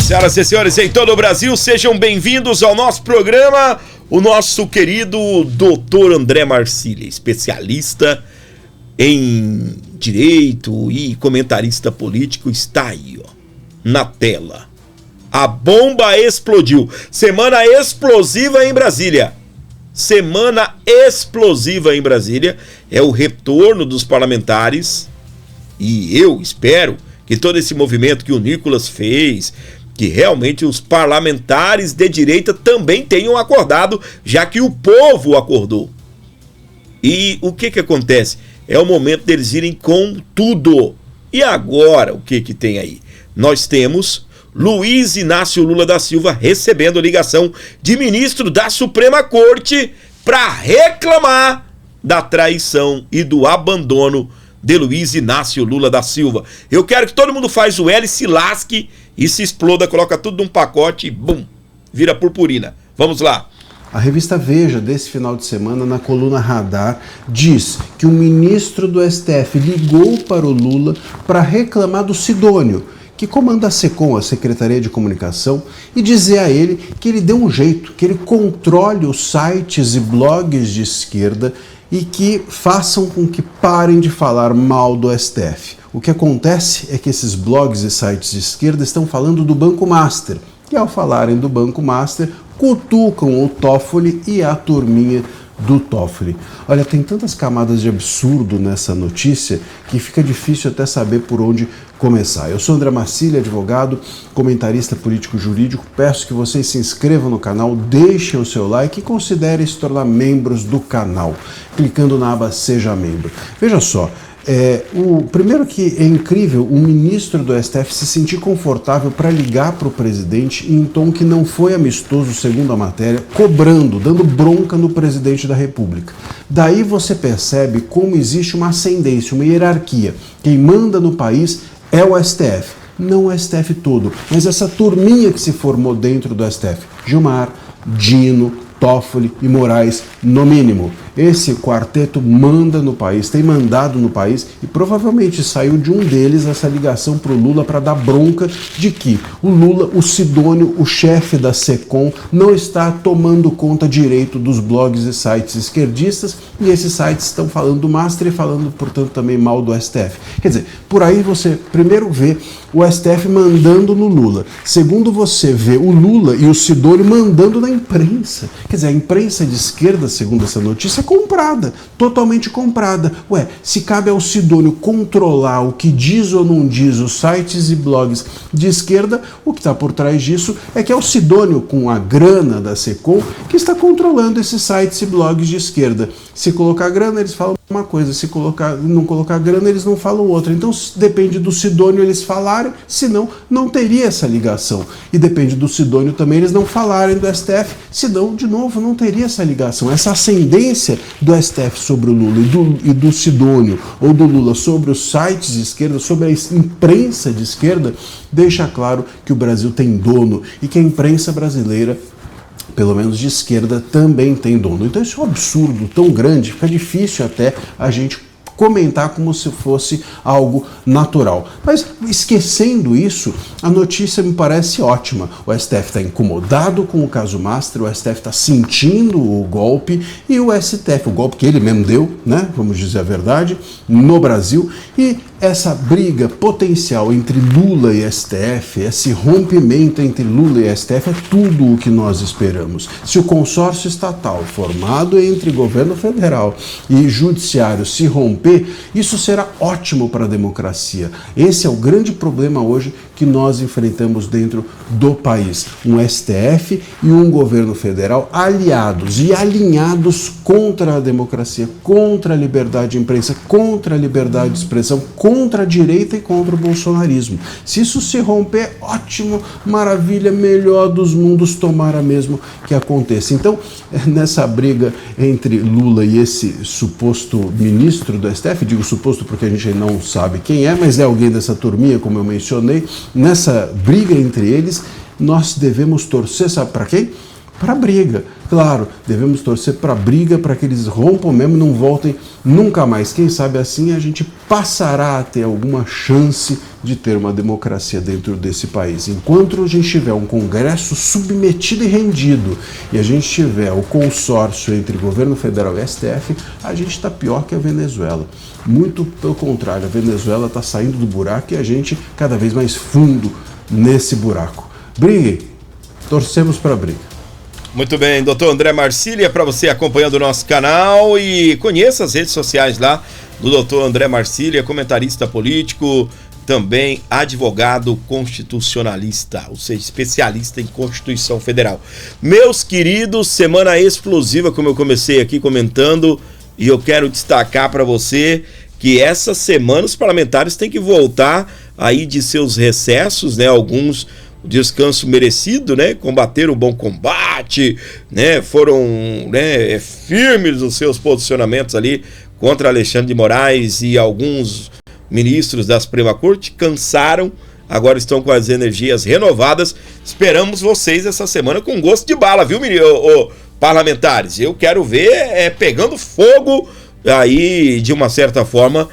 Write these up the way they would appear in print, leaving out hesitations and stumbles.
Senhoras e senhores em todo o Brasil, sejam bem-vindos ao nosso programa. O nosso querido Dr. André Marcília, especialista em direito e comentarista político, está aí, ó, na tela. A bomba explodiu. Semana explosiva em Brasília. Semana explosiva em Brasília. É o retorno dos parlamentares. E eu espero que todo esse movimento que o Nicolas fez, que realmente os parlamentares de direita também tenham acordado, já que o povo acordou. E o que acontece? É o momento deles irem com tudo. E agora, o que tem aí? Nós temos Luiz Inácio Lula da Silva recebendo ligação de ministro da Suprema Corte para reclamar da traição e do abandono de Luiz Inácio Lula da Silva. Eu quero que todo mundo faz o L, se lasque e se exploda, coloca tudo num pacote e bum, vira purpurina. Vamos lá. A revista Veja, desse final de semana, na coluna Radar, diz que o ministro do STF ligou para o Lula para reclamar do Sidônio, que comanda a SECOM, a Secretaria de Comunicação, e dizer a ele que ele dê um jeito, que ele controle os sites e blogs de esquerda e que façam com que parem de falar mal do STF. O que acontece é que esses blogs e sites de esquerda estão falando do Banco Master, e ao falarem do Banco Master, cutucam o Toffoli e a turminha do Toffoli. Olha, tem tantas camadas de absurdo nessa notícia que fica difícil até saber por onde começar. Eu sou André Marcília, advogado, comentarista político-jurídico. Peço que vocês se inscrevam no canal, deixem o seu like e considerem se tornar membros do canal, clicando na aba Seja Membro. Veja só, o primeiro que é incrível o ministro do STF se sentir confortável para ligar para o presidente em tom que não foi amistoso, segundo a matéria, cobrando, dando bronca no presidente da República. Daí você percebe como existe uma ascendência, uma hierarquia. Quem manda no país é o STF, não o STF todo, mas essa turminha que se formou dentro do STF. Gilmar, Dino, Toffoli e Moraes, no mínimo. Esse quarteto manda no país, tem mandado no país e provavelmente saiu de um deles essa ligação para o Lula para dar bronca de que o Lula, o Sidônio, o chefe da SECOM, não está tomando conta direito dos blogs e sites esquerdistas e esses sites estão falando do Master e falando, portanto, também mal do STF. Quer dizer, por aí você primeiro vê o STF mandando no Lula, segundo você vê o Lula e o Sidônio mandando na imprensa. Quer dizer, a imprensa de esquerda, segundo essa notícia, é comprada, totalmente comprada. Ué, se cabe ao Sidônio controlar o que diz ou não diz os sites e blogs de esquerda, o que está por trás disso é que é o Sidônio, com a grana da SECOM, que está controlando esses sites e blogs de esquerda. Se colocar grana, eles falam uma coisa, se não colocar grana, eles não falam outra. Então depende do Sidônio eles falarem, senão não teria essa ligação. E depende do Sidônio também eles não falarem do STF, senão, de novo, não teria essa ligação. Essa ascendência do STF sobre o Lula e do Sidônio, ou do Lula sobre os sites de esquerda, sobre a imprensa de esquerda, deixa claro que o Brasil tem dono e que a imprensa brasileira, pelo menos de esquerda, também tem dono. Então isso é um absurdo tão grande, fica difícil até a gente comentar como se fosse algo natural. Mas esquecendo isso, a notícia me parece ótima. O STF está incomodado com o caso Master, o STF está sentindo o golpe e o STF, o golpe que ele mesmo deu, né, vamos dizer a verdade, no Brasil, e essa briga potencial entre Lula e STF, esse rompimento entre Lula e STF é tudo o que nós esperamos. Se o consórcio estatal formado entre governo federal e judiciário se romper, isso será ótimo para a democracia. Esse é o grande problema hoje que nós enfrentamos dentro do país. Um STF e um governo federal aliados e alinhados contra a democracia, contra a liberdade de imprensa, contra a liberdade de expressão, contra a direita e contra o bolsonarismo. Se isso se romper, ótimo, maravilha, melhor dos mundos, tomara mesmo que aconteça. Então, nessa briga entre Lula e esse suposto ministro do STF, digo suposto porque a gente não sabe quem é, mas é alguém dessa turminha, como eu mencionei, nessa briga entre eles, nós devemos torcer, sabe para quem? para a briga. Claro, devemos torcer para a briga, para que eles rompam mesmo e não voltem nunca mais. Quem sabe assim a gente passará a ter alguma chance de ter uma democracia dentro desse país. Enquanto a gente tiver um Congresso submetido e rendido e a gente tiver o consórcio entre governo federal e STF, a gente está pior que a Venezuela. Muito pelo contrário, a Venezuela está saindo do buraco e a gente cada vez mais fundo nesse buraco. Brigue, torcemos para a briga. Muito bem, doutor André Marcília, para você acompanhando o nosso canal, e conheça as redes sociais lá do doutor André Marcília, comentarista político, também advogado constitucionalista, ou seja, especialista em Constituição Federal. Meus queridos, semana explosiva, como eu comecei aqui comentando, e eu quero destacar para você que essa semana os parlamentares têm que voltar aí de seus recessos, né? Alguns descanso merecido, né? Combateram o bom combate, né? Foram, né, firmes nos seus posicionamentos ali contra Alexandre de Moraes e alguns ministros da Suprema Corte. Cansaram, agora estão com as energias renovadas. Esperamos vocês essa semana com gosto de bala, viu, parlamentares? Eu quero ver pegando fogo aí, de uma certa forma,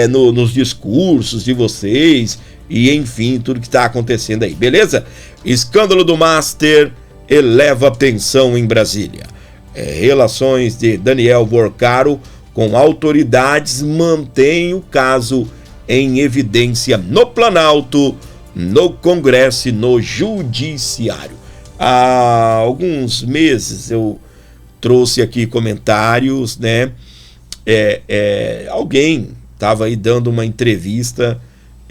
nos discursos de vocês, e enfim, tudo que está acontecendo aí, beleza? Escândalo do Master eleva tensão em Brasília. Relações de Daniel Vorcaro com autoridades mantém o caso em evidência no Planalto, no Congresso e no Judiciário. Há alguns meses eu trouxe aqui comentários, né? Alguém estava aí dando uma entrevista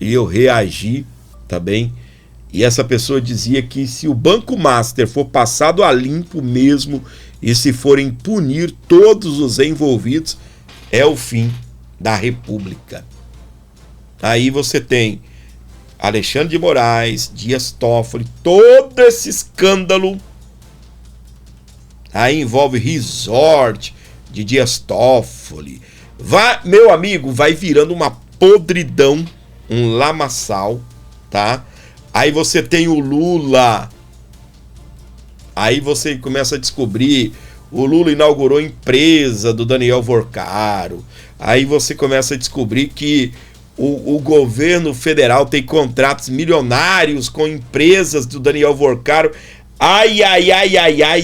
e eu reagi, tá bem? E essa pessoa dizia que se o Banco Master for passado a limpo mesmo e se forem punir todos os envolvidos, é o fim da República. Aí você tem Alexandre de Moraes, Dias Toffoli, todo esse escândalo. Aí envolve resort de Dias Toffoli. Meu amigo, vai virando uma podridão, um lamaçal, tá? Aí você tem o Lula. Aí você começa a descobrir, o Lula inaugurou empresa do Daniel Vorcaro. Aí você começa a descobrir que o governo federal tem contratos milionários com empresas do Daniel Vorcaro. Ai,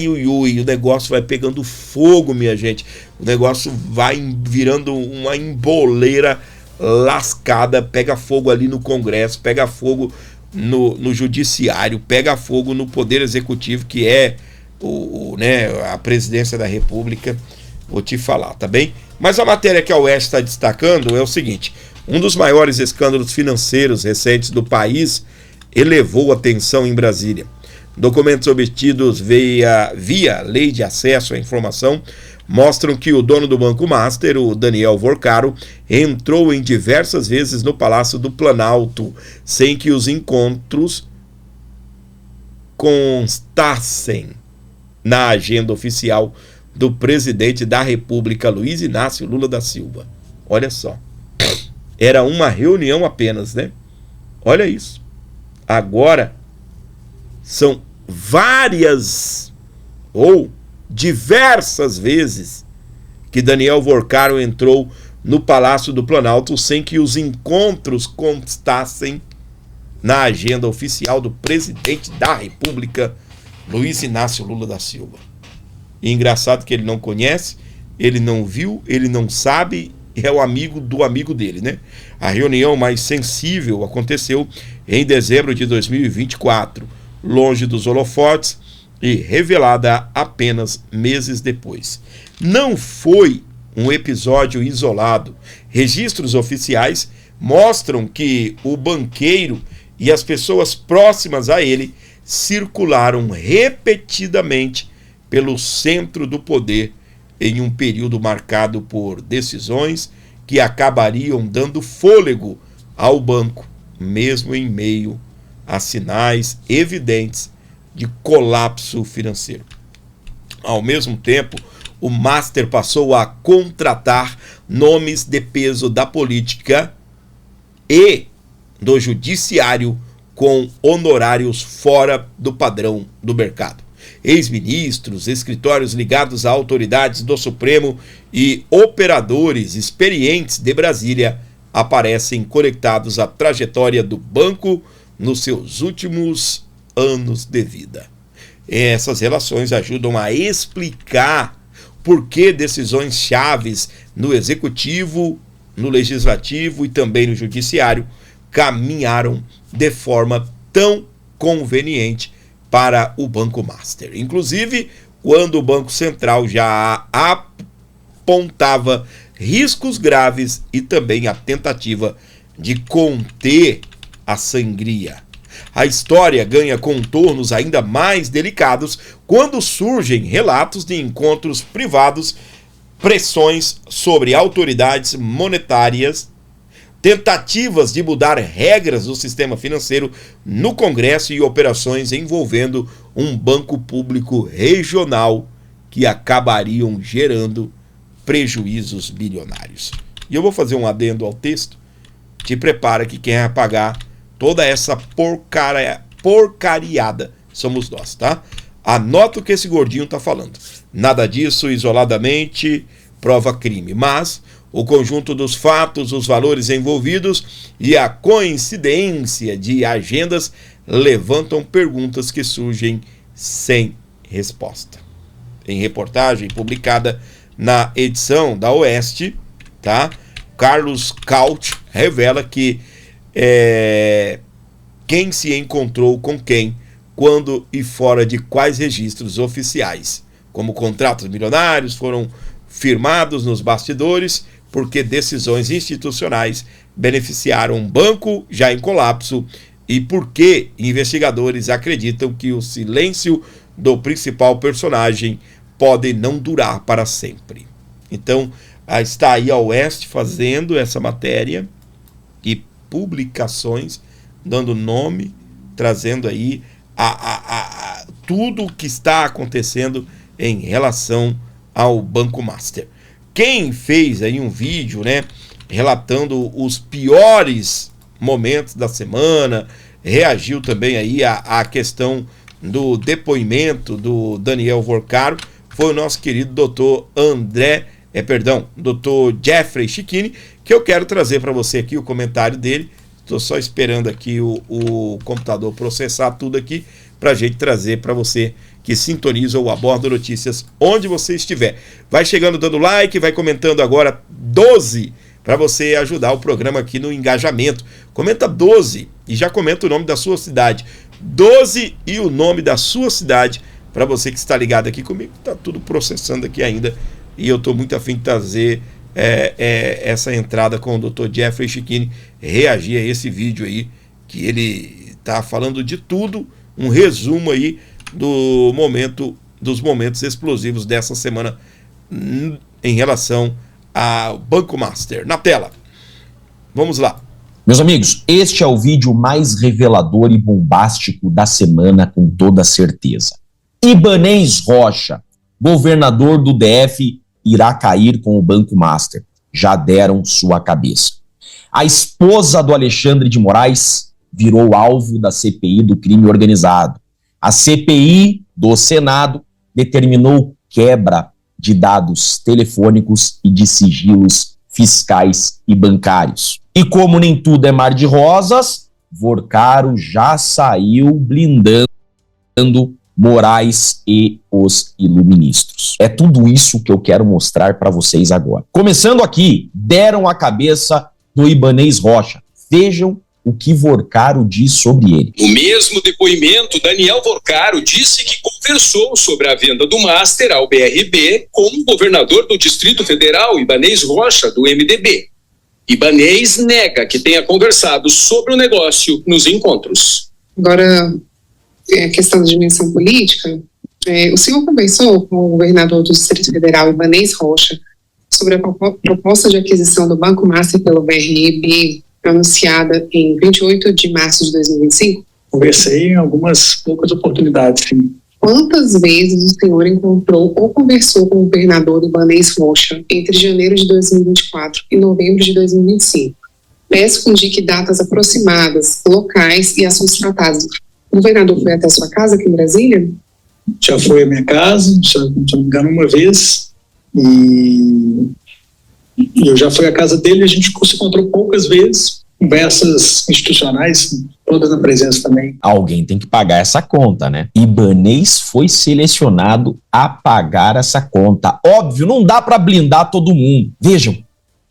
ui, o negócio vai pegando fogo, minha gente. O negócio vai virando uma emboleira lascada, pega fogo ali no Congresso, pega fogo no Judiciário, pega fogo no Poder Executivo, que é a presidência da República. Vou te falar, tá bem? Mas a matéria que a Oeste está destacando é o seguinte: um dos maiores escândalos financeiros recentes do país elevou a tensão em Brasília. Documentos obtidos via Lei de Acesso à Informação mostram que o dono do Banco Master, o Daniel Vorcaro, entrou em diversas vezes no Palácio do Planalto, sem que os encontros constassem na agenda oficial do presidente da República, Luiz Inácio Lula da Silva. Olha só, era uma reunião apenas, né? Olha isso. Agora são várias ou diversas vezes que Daniel Vorcaro entrou no Palácio do Planalto sem que os encontros constassem na agenda oficial do presidente da República, Luiz Inácio Lula da Silva. E engraçado que ele não conhece, ele não viu, ele não sabe, é o amigo do amigo dele, né? A reunião mais sensível aconteceu em dezembro de 2024, longe dos holofotes e revelada apenas meses depois. Não foi um episódio isolado. Registros oficiais mostram que o banqueiro e as pessoas próximas a ele circularam repetidamente pelo centro do poder em um período marcado por decisões que acabariam dando fôlego ao banco, mesmo em meio a sinais evidentes de colapso financeiro. Ao mesmo tempo, o Master passou a contratar nomes de peso da política e do judiciário com honorários fora do padrão do mercado. Ex-ministros, escritórios ligados a autoridades do Supremo e operadores experientes de Brasília aparecem conectados à trajetória do banco nos seus últimos anos de vida. Essas relações ajudam a explicar por que decisões chaves no Executivo, no Legislativo e também no Judiciário caminharam de forma tão conveniente para o Banco Master. Inclusive, quando o Banco Central já apontava riscos graves e também a tentativa de conter a sangria. A história ganha contornos ainda mais delicados quando surgem relatos de encontros privados, pressões sobre autoridades monetárias, tentativas de mudar regras do sistema financeiro no Congresso e operações envolvendo um banco público regional que acabariam gerando prejuízos bilionários. E eu vou fazer um adendo ao texto. Te prepara que quem vai pagar toda essa porcariada somos nós, tá? Anota o que esse gordinho tá falando. Nada disso isoladamente prova crime, mas o conjunto dos fatos, os valores envolvidos e a coincidência de agendas levantam perguntas que surgem sem resposta. Em reportagem publicada na edição da Oeste, tá? Carlos Caut revela que quem se encontrou com quem, quando e fora de quais registros oficiais, como contratos milionários foram firmados nos bastidores, porque decisões institucionais beneficiaram um banco já em colapso e porque investigadores acreditam que o silêncio do principal personagem pode não durar para sempre. Então, está aí a Oeste fazendo essa matéria e publicações, dando nome, trazendo aí tudo o que está acontecendo em relação ao Banco Master. Quem fez aí um vídeo, né, relatando os piores momentos da semana, reagiu também aí à questão do depoimento do Daniel Vorcaro, foi o nosso querido doutor doutor Jeffrey Chiquini, que eu quero trazer para você aqui o comentário dele. Estou só esperando aqui o computador processar tudo aqui para a gente trazer para você que sintoniza o Abordo Notícias onde você estiver. Vai chegando dando like, vai comentando agora 12 para você ajudar o programa aqui no engajamento. Comenta 12 e já comenta o nome da sua cidade. 12 e o nome da sua cidade para você que está ligado aqui comigo. Está tudo processando aqui ainda e eu estou muito afim de trazer essa entrada com o Dr. Jeffrey Chiquini, reagir a esse vídeo aí, que ele está falando de tudo, um resumo aí dos momentos explosivos dessa semana em relação ao Banco Master. Na tela, vamos lá. Meus amigos, este é o vídeo mais revelador e bombástico da semana, com toda certeza. Ibanez Rocha, governador do DF, irá cair com o Banco Master. Já deram sua cabeça. A esposa do Alexandre de Moraes virou alvo da CPI do crime organizado. A CPI do Senado determinou quebra de dados telefônicos e de sigilos fiscais e bancários. E como nem tudo é mar de rosas, Vorcaro já saiu blindando Moraes e os iluministros. É tudo isso que eu quero mostrar para vocês agora. Começando aqui, deram a cabeça do Ibanez Rocha. Vejam o que Vorcaro diz sobre ele. No mesmo depoimento, Daniel Vorcaro disse que conversou sobre a venda do Master ao BRB com o governador do Distrito Federal, Ibanez Rocha, do MDB. Ibanez nega que tenha conversado sobre o negócio nos encontros. Agora, a questão da dimensão política, o senhor conversou com o governador do Distrito Federal, Ibanez Rocha, sobre a proposta de aquisição do Banco Master pelo BRB, anunciada em 28 de março de 2025? Conversei em algumas poucas oportunidades, sim. Quantas vezes o senhor encontrou ou conversou com o governador Ibanez Rocha entre janeiro de 2024 e novembro de 2025? Peço que indique datas aproximadas, locais e assuntos tratados. O governador foi até sua casa aqui em Brasília? já foi à minha casa, se eu não me engano, uma vez, e eu já fui à casa dele, a gente se encontrou poucas vezes, conversas institucionais, todas na presença também. Alguém tem que pagar essa conta, né? Ibanez foi selecionado a pagar essa conta. Óbvio, não dá para blindar todo mundo. Vejam,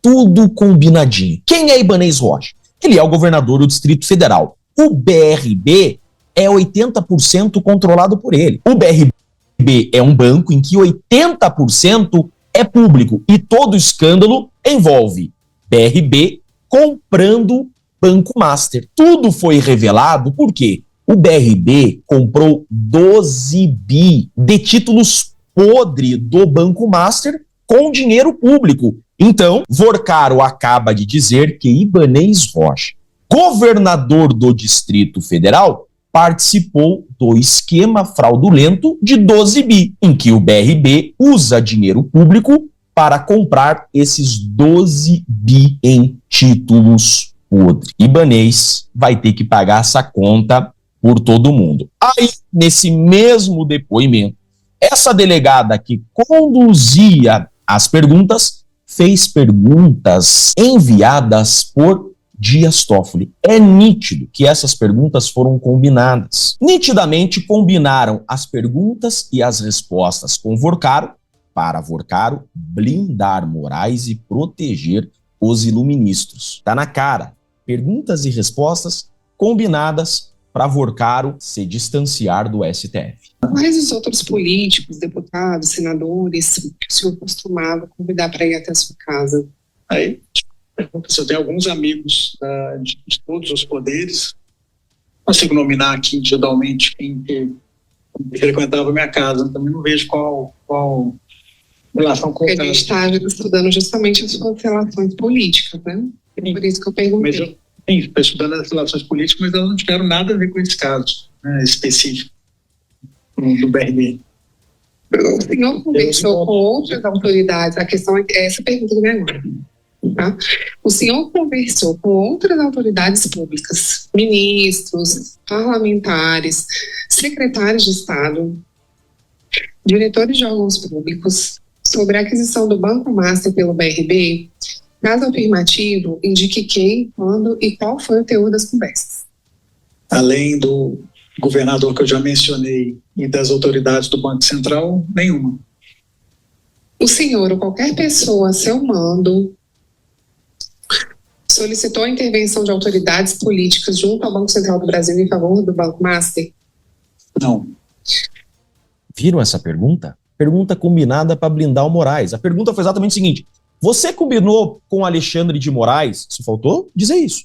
tudo combinadinho. Quem é Ibanez Rocha? Ele é o governador do Distrito Federal. O BRB é 80% controlado por ele. O BRB é um banco em que 80% é público e todo escândalo envolve BRB comprando Banco Master. Tudo foi revelado porque o BRB comprou 12 bi de títulos podre do Banco Master com dinheiro público. Então, Vorcaro acaba de dizer que Ibanez Rocha, governador do Distrito Federal, participou do esquema fraudulento de 12 bi, em que o BRB usa dinheiro público para comprar esses 12 bi em títulos podres. Ibanez vai ter que pagar essa conta por todo mundo. Aí, nesse mesmo depoimento, essa delegada que conduzia as perguntas fez perguntas enviadas por Dias Toffoli. É nítido que essas perguntas foram combinadas. Nitidamente combinaram as perguntas e as respostas com Vorcaro, para Vorcaro blindar Moraes e proteger os iluministros. Tá na cara. Perguntas e respostas combinadas para Vorcaro se distanciar do STF. Mas os outros políticos, deputados, senadores, que o senhor costumava convidar para ir até a sua casa? Aí, pergunta se eu tenho alguns amigos de todos os poderes. Consigo nominar aqui individualmente quem frequentava a minha casa. Também não vejo qual relação com o Porque a gente está estudando justamente as suas relações políticas, né? Sim. Por isso que eu perguntei. Sim, estou estudando as relações políticas, mas elas não tiveram nada a ver com esse caso, né, específico do BRB. O senhor conversou com outras autoridades? A questão é essa pergunta que vem agora. Tá? O senhor conversou com outras autoridades públicas, ministros, parlamentares, secretários de Estado, diretores de órgãos públicos, sobre a aquisição do Banco Master pelo BRB? Caso afirmativo, indique quem, quando e qual foi o teor das conversas. Além do governador que eu já mencionei e das autoridades do Banco Central, nenhuma. O senhor ou qualquer pessoa a seu mando solicitou a intervenção de autoridades políticas junto ao Banco Central do Brasil em favor do Banco Master? Não. Viram essa pergunta? Pergunta combinada para blindar o Moraes. A pergunta foi exatamente o seguinte: você combinou com Alexandre de Moraes, se faltou dizer isso,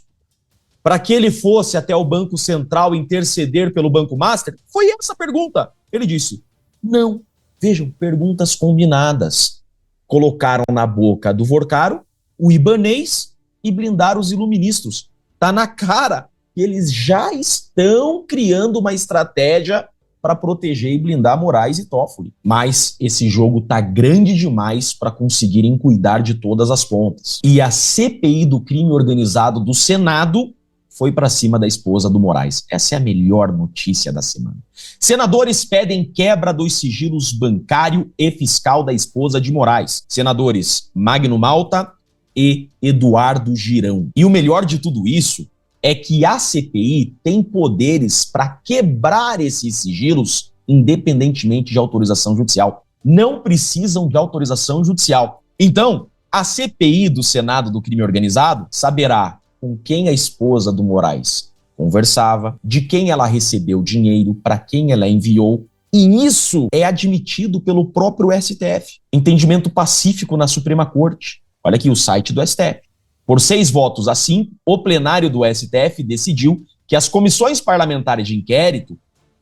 para que ele fosse até o Banco Central interceder pelo Banco Master? Foi essa a pergunta. Ele disse, não. Vejam, perguntas combinadas. Colocaram na boca do Vorcaro o Ibanez e blindaram os iluministros. Tá na cara que eles já estão criando uma estratégia para proteger e blindar Moraes e Toffoli. Mas esse jogo tá grande demais para conseguirem cuidar de todas as pontas. E a CPI do crime organizado do Senado foi para cima da esposa do Moraes. Essa é a melhor notícia da semana. Senadores pedem quebra dos sigilos bancário e fiscal da esposa de Moraes. Senadores Magno Malta e Eduardo Girão. E o melhor de tudo isso é que a CPI tem poderes para quebrar esses sigilos independentemente de autorização judicial. Não precisam de autorização judicial. Então, a CPI do Senado do crime organizado saberá com quem a esposa do Moraes conversava, de quem ela recebeu dinheiro, para quem ela enviou. E isso é admitido pelo próprio STF. Entendimento pacífico na Suprema Corte. Olha aqui o site do STF. Por 6 votos a 5, o plenário do STF decidiu que as comissões parlamentares de inquérito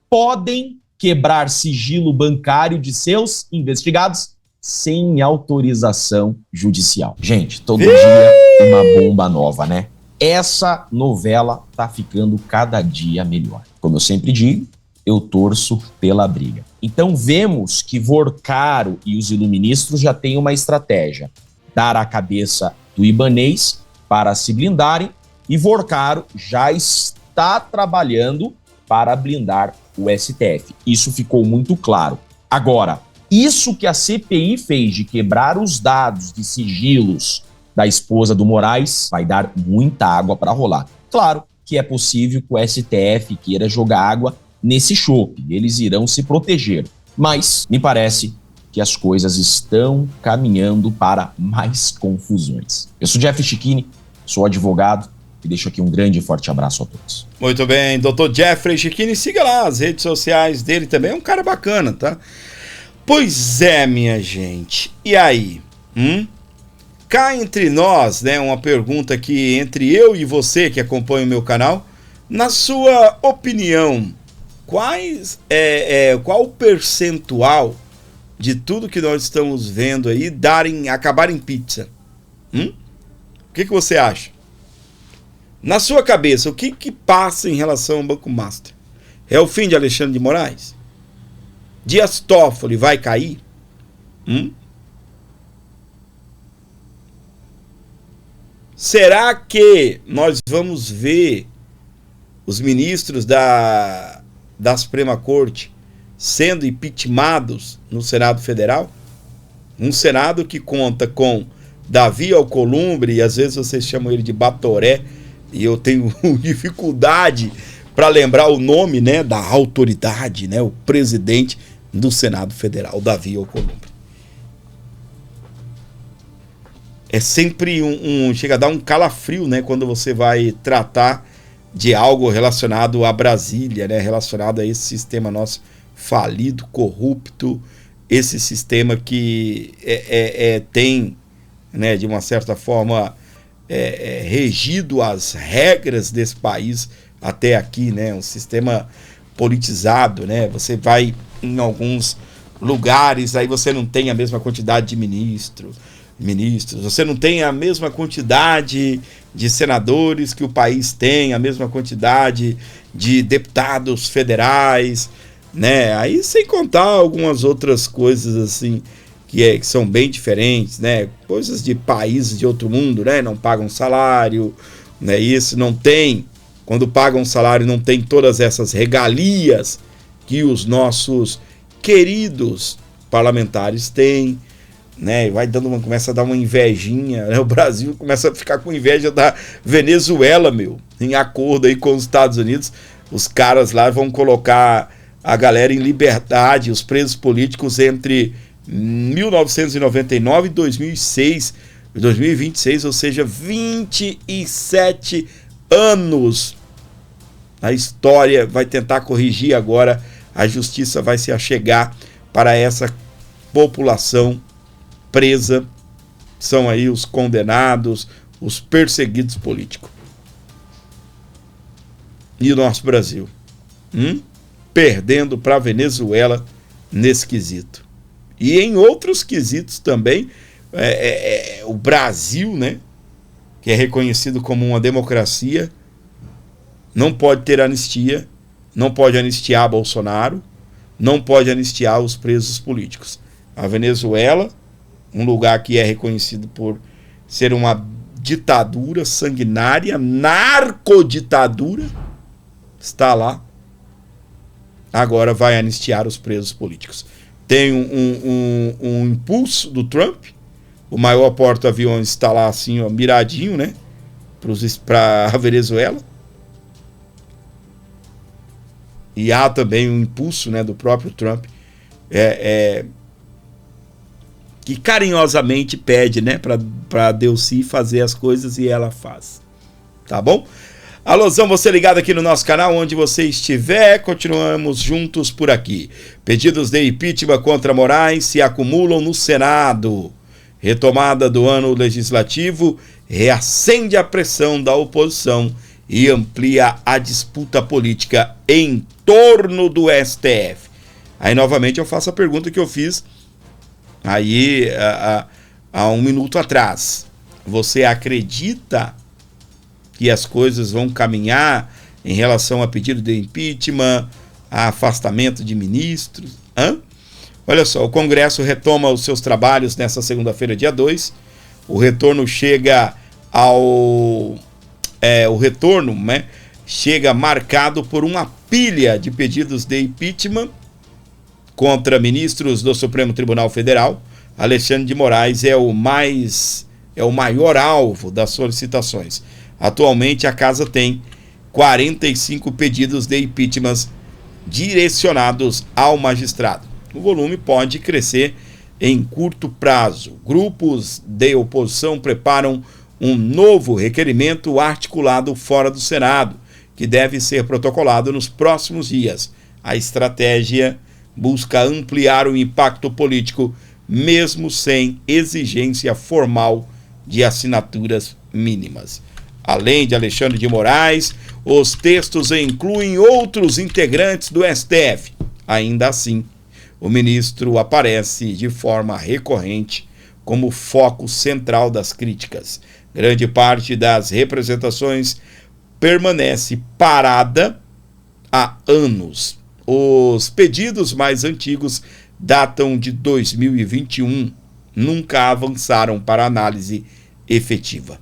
podem quebrar sigilo bancário de seus investigados sem autorização judicial. Gente, todo dia uma bomba nova, né? Essa novela tá ficando cada dia melhor. Como eu sempre digo, eu torço pela briga. Então vemos que Vorcaro e os iluministros já têm uma estratégia. Dar a cabeça do Ibanez para se blindarem, e Vorcaro já está trabalhando para blindar o STF. Isso ficou muito claro. Agora, isso que a CPI fez de quebrar os dados de sigilos da esposa do Moraes vai dar muita água para rolar. Claro que é possível que o STF queira jogar água nesse chope, eles irão se proteger, mas me parece que as coisas estão caminhando para mais confusões. Eu sou Jeff Chiquini, sou advogado e deixo aqui um grande e forte abraço a todos. Muito bem, Dr. Jeffrey Chiquini, siga lá as redes sociais dele também, é um cara bacana, tá? Pois é, minha gente, e aí? Cá entre nós, né, uma pergunta aqui entre eu e você que acompanha o meu canal, na sua opinião, qual o percentual de tudo que nós estamos vendo aí acabar em pizza? O que você acha? Na sua cabeça, o que passa em relação ao Banco Master? É o fim de Alexandre de Moraes? Dias Toffoli vai cair? Será que nós vamos ver os ministros da Suprema Corte sendo impeachmentados no Senado Federal? Um Senado que conta com Davi Alcolumbre, e às vezes vocês chamam ele de Batoré, e eu tenho dificuldade para lembrar o nome, né, da autoridade, né, o presidente do Senado Federal, Davi Alcolumbre. É sempre chega a dar um calafrio, né, quando você vai tratar de algo relacionado a Brasília, né, relacionado a esse sistema nosso falido, corrupto, esse sistema que tem, né, de uma certa forma, regido as regras desse país até aqui, né, um sistema politizado, né, você vai em alguns lugares, aí você não tem a mesma quantidade de ministros, você não tem a mesma quantidade de senadores que o país tem, a mesma quantidade de deputados federais, né? Aí sem contar algumas outras coisas assim que são bem diferentes, né? Coisas de países de outro mundo, né? Não pagam salário, né? Isso não tem, quando pagam salário não tem todas essas regalias que os nossos queridos parlamentares têm, né? Começa a dar uma invejinha, né? O Brasil começa a ficar com inveja da Venezuela, em acordo aí com os Estados Unidos, os caras lá vão colocar a galera em liberdade, os presos políticos entre 1999 e 2026, ou seja, 27 anos. A história vai tentar corrigir agora, a justiça vai se achegar para essa população presa, são aí os condenados, os perseguidos políticos. E o nosso Brasil, perdendo para a Venezuela nesse quesito. E em outros quesitos também, o Brasil, né, que é reconhecido como uma democracia, não pode ter anistia, não pode anistiar Bolsonaro, não pode anistiar os presos políticos. A Venezuela, um lugar que é reconhecido por ser uma ditadura sanguinária, narcoditadura, está lá, agora vai anistiar os presos políticos. Tem um impulso do Trump, o maior porta-aviões está lá assim, ó, miradinho, né, para a Venezuela. E há também um impulso, né, do próprio Trump, que carinhosamente pede, né, para Delcy fazer as coisas e ela faz. Tá bom? Alôzão, você ligado aqui no nosso canal, onde você estiver, continuamos juntos por aqui. Pedidos de impeachment contra Moraes se acumulam no Senado. Retomada do ano legislativo reacende a pressão da oposição e amplia a disputa política em torno do STF. Aí, novamente, eu faço a pergunta que eu fiz aí há um minuto atrás. Você acredita que as coisas vão caminhar em relação a pedido de impeachment, a afastamento de ministros? Olha só, o Congresso retoma os seus trabalhos nessa segunda-feira, dia 2. O retorno chega ao... o retorno, né, chega marcado por uma pilha de pedidos de impeachment contra ministros do Supremo Tribunal Federal. Alexandre de Moraes é o maior alvo das solicitações. Atualmente a casa tem 45 pedidos de impeachment direcionados ao magistrado. O volume pode crescer em curto prazo. Grupos de oposição preparam um novo requerimento articulado fora do Senado, que deve ser protocolado nos próximos dias. A estratégia busca ampliar o impacto político, mesmo sem exigência formal de assinaturas mínimas. Além de Alexandre de Moraes, os textos incluem outros integrantes do STF. Ainda assim, o ministro aparece de forma recorrente como foco central das críticas. Grande parte das representações permanece parada há anos. Os pedidos mais antigos datam de 2021, nunca avançaram para análise efetiva.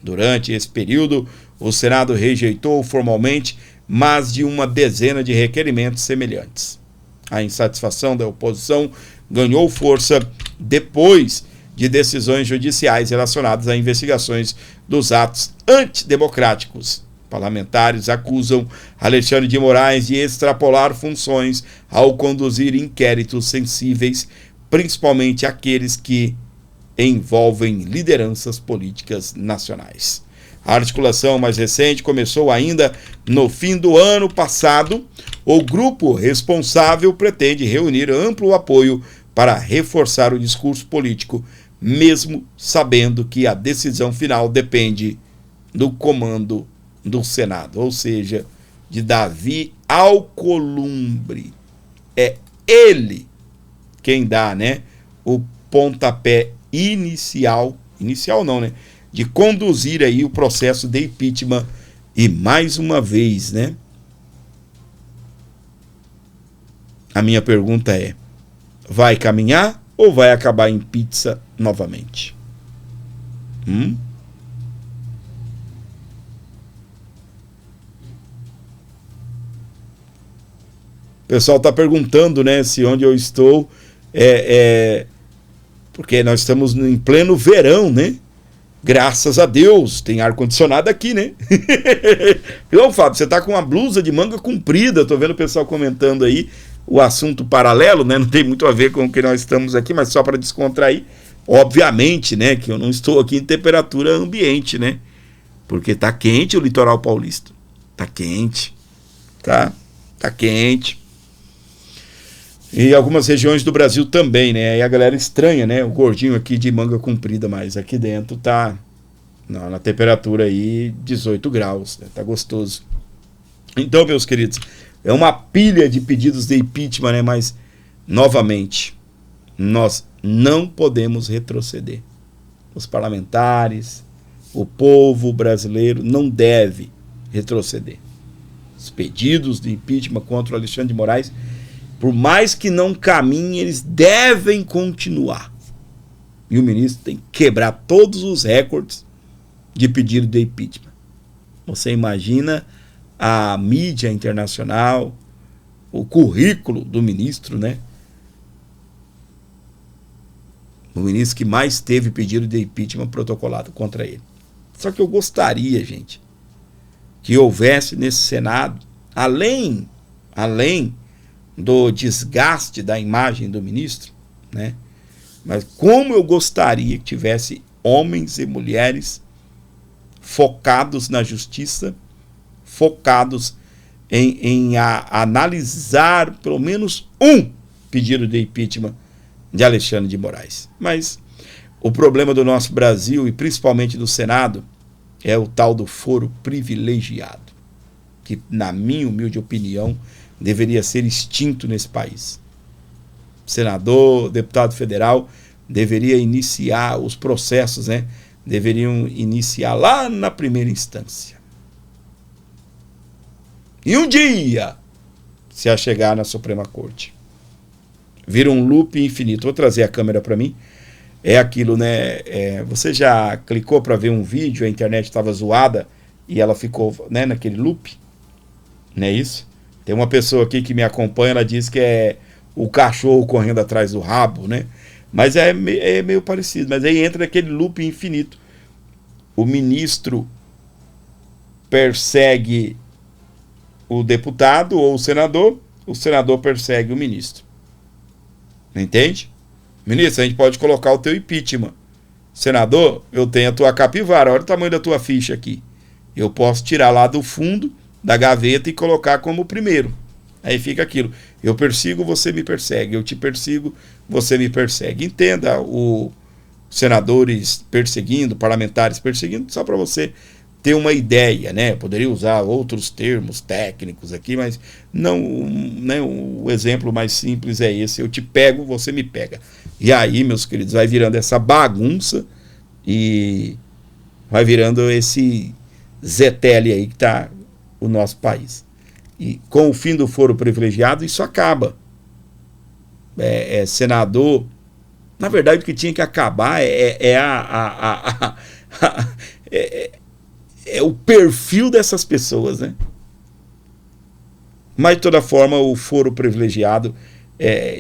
Durante esse período, o Senado rejeitou formalmente mais de uma dezena de requerimentos semelhantes. A insatisfação da oposição ganhou força depois de decisões judiciais relacionadas a investigações dos atos antidemocráticos. Parlamentares acusam Alexandre de Moraes de extrapolar funções ao conduzir inquéritos sensíveis, principalmente aqueles que envolvem lideranças políticas nacionais. A articulação mais recente começou ainda no fim do ano passado. O grupo responsável pretende reunir amplo apoio para reforçar o discurso político, mesmo sabendo que a decisão final depende do comando do Senado, ou seja, de Davi Alcolumbre. É ele quem dá, o pontapé inicial não, de conduzir aí o processo de impeachment. E mais uma vez, a minha pergunta é: vai caminhar ou vai acabar em pizza novamente? O pessoal está perguntando, se onde eu estou porque nós estamos em pleno verão, Graças a Deus, tem ar-condicionado aqui, Então, Fábio, você tá com uma blusa de manga comprida, tô vendo o pessoal comentando aí o assunto paralelo, não tem muito a ver com o que nós estamos aqui, mas só para descontrair. Obviamente, que eu não estou aqui em temperatura ambiente, porque tá quente o litoral paulista. Tá quente, tá quente. E algumas regiões do Brasil também, Aí a galera estranha, o gordinho aqui de manga comprida, mas aqui dentro tá na temperatura aí 18 graus, tá gostoso. Então, meus queridos, é uma pilha de pedidos de impeachment, mas, novamente, nós não podemos retroceder. Os parlamentares, o povo brasileiro não deve retroceder. Os pedidos de impeachment contra o Alexandre de Moraes, por mais que não caminhem, eles devem continuar. E o ministro tem que quebrar todos os recordes de pedido de impeachment. Você imagina a mídia internacional, o currículo do ministro, O ministro que mais teve pedido de impeachment protocolado contra ele. Só que eu gostaria, gente, que houvesse nesse Senado, além do desgaste da imagem do ministro, mas como eu gostaria que tivesse homens e mulheres focados na justiça, focados em analisar pelo menos um pedido de impeachment de Alexandre de Moraes. Mas o problema do nosso Brasil, e principalmente do Senado, é o tal do foro privilegiado, que, na minha humilde opinião, deveria ser extinto nesse país. Senador, deputado federal, deveria iniciar os processos, deveriam iniciar lá na primeira instância. E um dia, se a chegar na Suprema Corte, vira um loop infinito. Vou trazer a câmera para mim. É aquilo, você já clicou para ver um vídeo, a internet estava zoada e ela ficou, naquele loop? Não é isso? Tem uma pessoa aqui que me acompanha, ela diz que é o cachorro correndo atrás do rabo, né? Mas é meio parecido. Mas aí entra aquele loop infinito. O ministro persegue o deputado ou o senador persegue o ministro. Entende? Ministro, a gente pode colocar o teu impeachment. Senador, eu tenho a tua capivara, olha o tamanho da tua ficha aqui. Eu posso tirar lá do fundo da gaveta e colocar como primeiro. Aí fica aquilo. Eu persigo, você me persegue. Eu te persigo, você me persegue. Entenda, senadores perseguindo, parlamentares perseguindo, só para você ter uma ideia, né? Poderia usar outros termos técnicos aqui, mas não, né? O exemplo mais simples é esse. Eu te pego, você me pega. E aí, meus queridos, vai virando essa bagunça e vai virando esse ZTL aí que está o nosso país. E com o fim do foro privilegiado, isso acaba. Senador, na verdade o que tinha que acabar é o perfil dessas pessoas, né? Mas de toda forma o foro privilegiado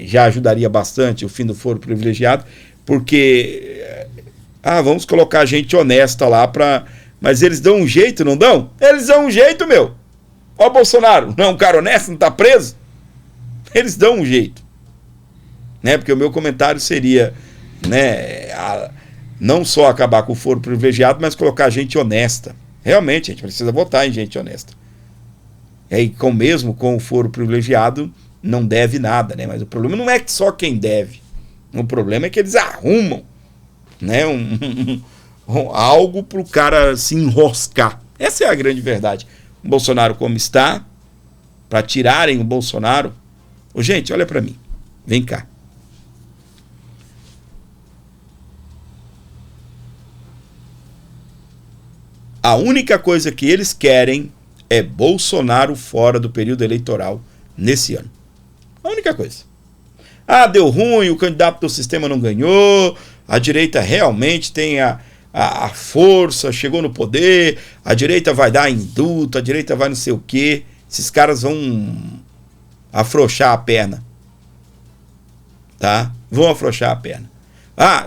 já ajudaria bastante, o fim do foro privilegiado, porque vamos colocar gente honesta lá mas eles dão um jeito, não dão? Eles dão um jeito, meu. Ó, Bolsonaro, não é um cara honesto, não tá preso? Eles dão um jeito, né? Porque o meu comentário seria, né, não só acabar com o foro privilegiado, mas colocar gente honesta. Realmente, a gente precisa votar em gente honesta. E aí, mesmo com o foro privilegiado, não deve nada, né? Mas o problema não é só quem deve. O problema é que eles arrumam, né, algo para o cara se enroscar. Essa é a grande verdade. O Bolsonaro como está, para tirarem o Bolsonaro. Gente, olha para mim. Vem cá. A única coisa que eles querem é Bolsonaro fora do período eleitoral nesse ano. A única coisa. Deu ruim, o candidato do sistema não ganhou, a direita realmente tem a força, chegou no poder, a direita vai dar indulto, a direita vai não sei o quê. Esses caras vão afrouxar a perna. Tá? Vão afrouxar a perna.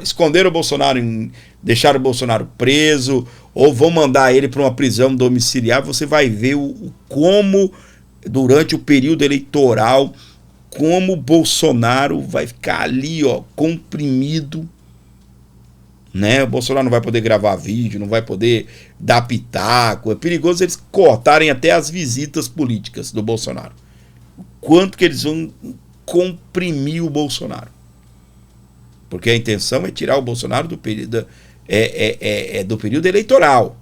Esconderam o Bolsonaro, deixaram o Bolsonaro preso, ou vão mandar ele para uma prisão domiciliar. Você vai ver como, durante o período eleitoral, como o Bolsonaro vai ficar ali, comprimido, né? O Bolsonaro não vai poder gravar vídeo, não vai poder dar pitaco. É perigoso eles cortarem até as visitas políticas do Bolsonaro. O quanto que eles vão comprimir o Bolsonaro. Porque a intenção é tirar o Bolsonaro do período do período eleitoral.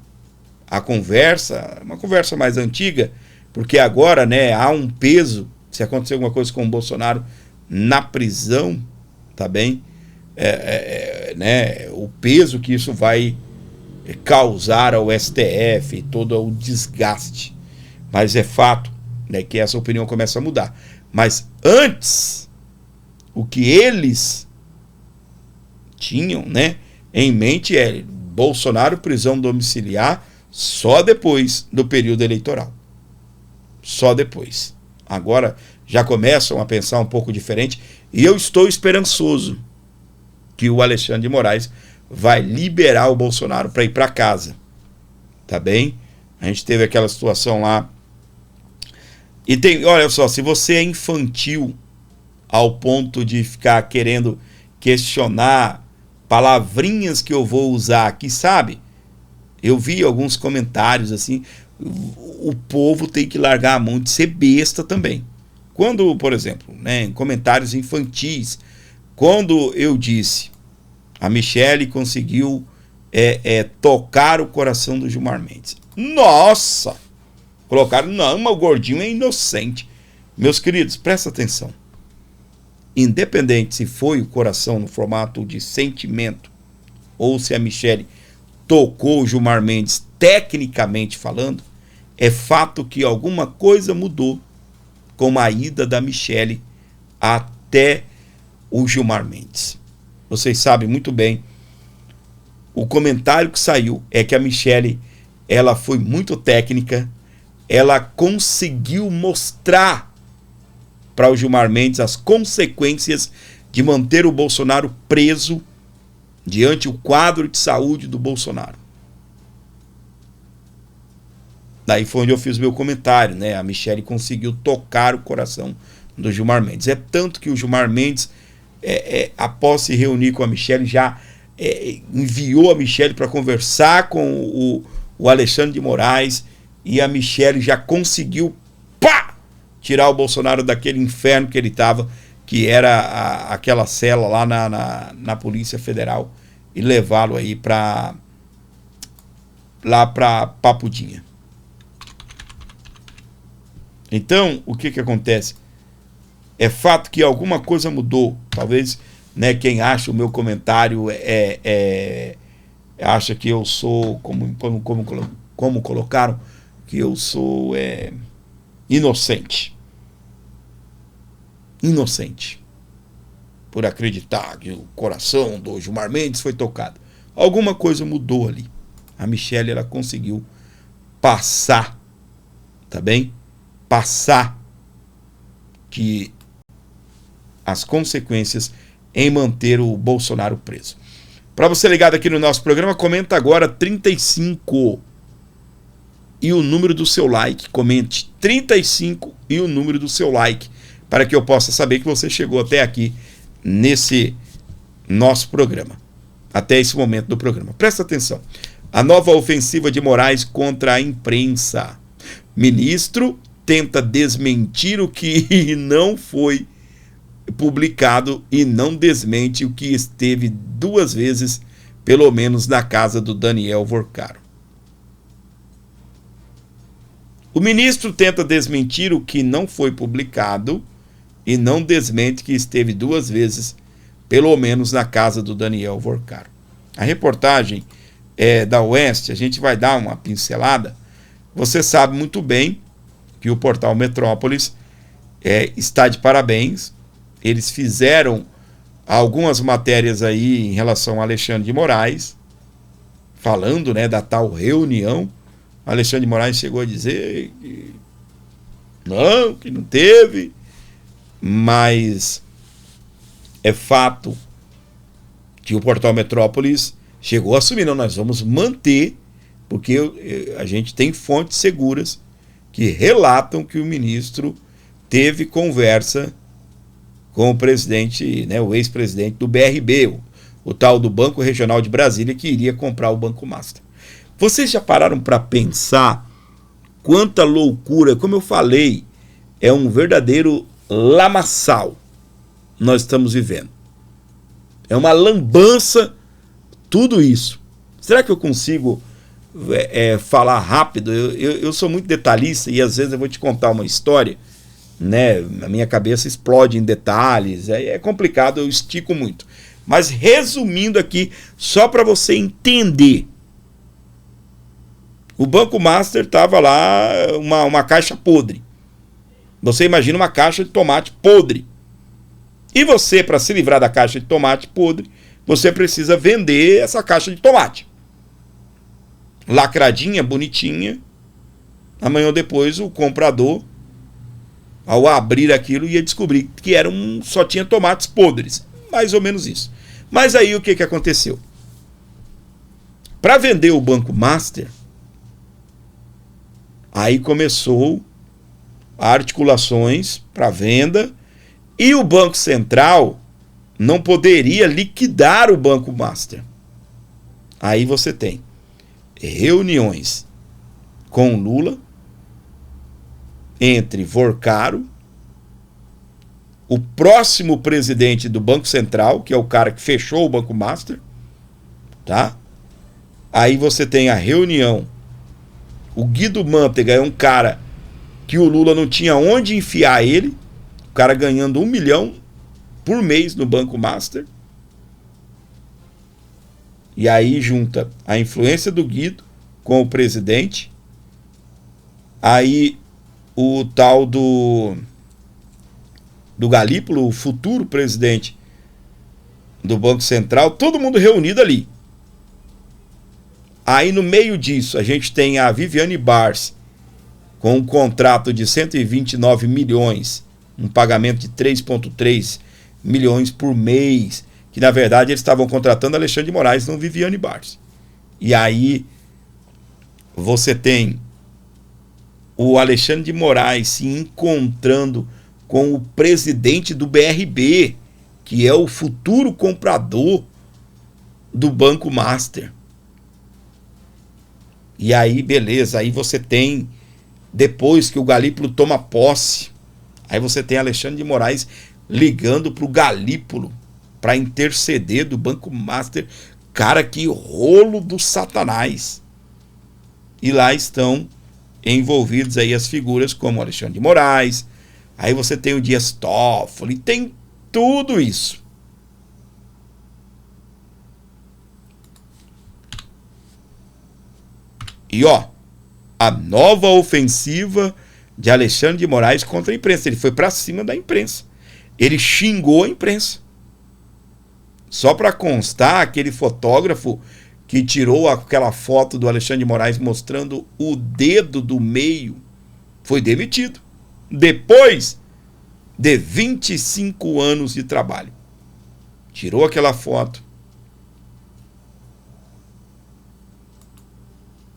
A conversa, uma conversa mais antiga, porque agora, né, há um peso, se acontecer alguma coisa com o Bolsonaro na prisão, tá bem? Né, o peso que isso vai causar ao STF, todo o desgaste. Mas é fato, né, que essa opinião começa a mudar. Mas antes, o que eles tinham, né, em mente Bolsonaro prisão domiciliar só depois do período eleitoral. Só depois. Agora já começam a pensar um pouco diferente e eu estou esperançoso que o Alexandre de Moraes vai liberar o Bolsonaro para ir para casa. Tá bem? A gente teve aquela situação lá. E olha só, se você é infantil ao ponto de ficar querendo questionar palavrinhas que eu vou usar aqui, sabe? Eu vi alguns comentários assim, o povo tem que largar a mão de ser besta também. Quando, por exemplo, né, em comentários infantis, quando eu disse, a Michele conseguiu tocar o coração do Gilmar Mendes. Nossa! Colocaram, não, mas o gordinho é inocente. Meus queridos, presta atenção. Independente se foi o coração no formato de sentimento ou se a Michele tocou o Gilmar Mendes tecnicamente falando, é fato que alguma coisa mudou com a ida da Michele até o Gilmar Mendes. Vocês sabem muito bem, o comentário que saiu é que a Michele, ela foi muito técnica ela conseguiu mostrar para o Gilmar Mendes as consequências de manter o Bolsonaro preso diante do quadro de saúde do Bolsonaro. Daí foi onde eu fiz o meu comentário, né? A Michelle conseguiu tocar o coração do Gilmar Mendes. É tanto que o Gilmar Mendes, após se reunir com a Michelle, já enviou a Michelle para conversar com o Alexandre de Moraes, e a Michelle já conseguiu tirar o Bolsonaro daquele inferno que ele estava, que era aquela cela lá na Polícia Federal, e levá-lo aí lá para Papudinha. Então, o que acontece? É fato que alguma coisa mudou. Talvez, né, quem acha o meu comentário acha que eu sou, como colocaram, que eu sou inocente. Inocente. Por acreditar que o coração do Gilmar Mendes foi tocado. Alguma coisa mudou ali. A Michelle, ela conseguiu passar, tá bem? Passar que as consequências em manter o Bolsonaro preso. Para você ligado aqui no nosso programa, comenta agora 35 e o número do seu like. Comente 35 e o número do seu like, para que eu possa saber que você chegou até aqui nesse nosso programa, até esse momento do programa. Presta atenção. A nova ofensiva de Moraes contra a imprensa. Ministro tenta desmentir o que não foi publicado e não desmente o que esteve 2 vezes, pelo menos, na casa do Daniel Vorcaro. O ministro tenta desmentir o que não foi publicado e não desmente que esteve 2 vezes, pelo menos, na casa do Daniel Vorcaro. A reportagem é da Oeste, a gente vai dar uma pincelada. Você sabe muito bem que o portal Metrópolis está de parabéns. Eles fizeram algumas matérias aí em relação a Alexandre de Moraes, falando, né, da tal reunião. Alexandre de Moraes chegou a dizer que não teve, mas é fato que o portal Metrópolis chegou a assumir, não, nós vamos manter, porque a gente tem fontes seguras que relatam que o ministro teve conversa com o presidente, né, o ex-presidente do BRB, o tal do Banco Regional de Brasília, que iria comprar o Banco Master. Vocês já pararam para pensar quanta loucura? Como eu falei, é um verdadeiro lamaçal nós estamos vivendo. É uma lambança tudo isso. Será que eu consigo falar rápido? Eu sou muito detalhista e às vezes eu vou te contar uma história, né? A minha cabeça explode em detalhes, é complicado, eu estico muito. Mas resumindo aqui, só para você entender, o Banco Master estava lá, uma caixa podre. Você imagina uma caixa de tomate podre. E você, para se livrar da caixa de tomate podre, você precisa vender essa caixa de tomate. Lacradinha, bonitinha. Amanhã ou depois o comprador, ao abrir aquilo, ia descobrir que só tinha tomates podres. Mais ou menos isso. Mas aí o que aconteceu? Para vender o Banco Master, aí começou articulações para venda, e o Banco Central não poderia liquidar o Banco Master. Aí você tem reuniões com Lula, entre Vorcaro, o próximo presidente do Banco Central, que é o cara que fechou o Banco Master, tá? Aí você tem a reunião. O Guido Mantega é um cara que o Lula não tinha onde enfiar ele, o cara ganhando 1 milhão por mês no Banco Master. E aí junta a influência do Guido com o presidente. Aí o tal do Galípolo, o futuro presidente do Banco Central, todo mundo reunido ali. Aí no meio disso a gente tem a Viviane Bars com um contrato de 129 milhões, um pagamento de 3,3 milhões por mês, que na verdade eles estavam contratando Alexandre de Moraes, não Viviane Barros. E aí você tem o Alexandre de Moraes se encontrando com o presidente do BRB, que é o futuro comprador do Banco Master. E aí, beleza, aí você tem, depois que o Galípolo toma posse, aí você tem Alexandre de Moraes ligando para o Galípolo para interceder do Banco Master. Cara, que rolo do satanás. E lá estão envolvidos aí as figuras como Alexandre de Moraes, aí você tem o Dias Toffoli, tem tudo isso. E ó, a nova ofensiva de Alexandre de Moraes contra a imprensa. Ele foi para cima da imprensa. Ele xingou a imprensa. Só para constar, aquele fotógrafo que tirou aquela foto do Alexandre de Moraes mostrando o dedo do meio foi demitido. Depois de 25 anos de trabalho. Tirou aquela foto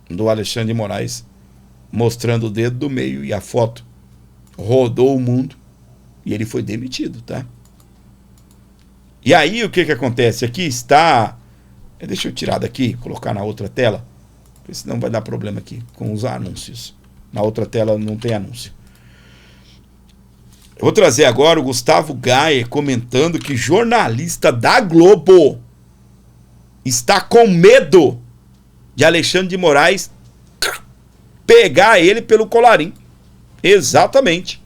do Alexandre de Moraes mostrando o dedo do meio, e a foto rodou o mundo e ele foi demitido, tá? E aí o que acontece? Aqui está, deixa eu tirar daqui, colocar na outra tela, porque senão vai dar problema aqui com os anúncios. Na outra tela não tem anúncio. Eu vou trazer agora o Gustavo Gaia comentando que jornalista da Globo está com medo de Alexandre de Moraes pegar ele pelo colarinho. Exatamente.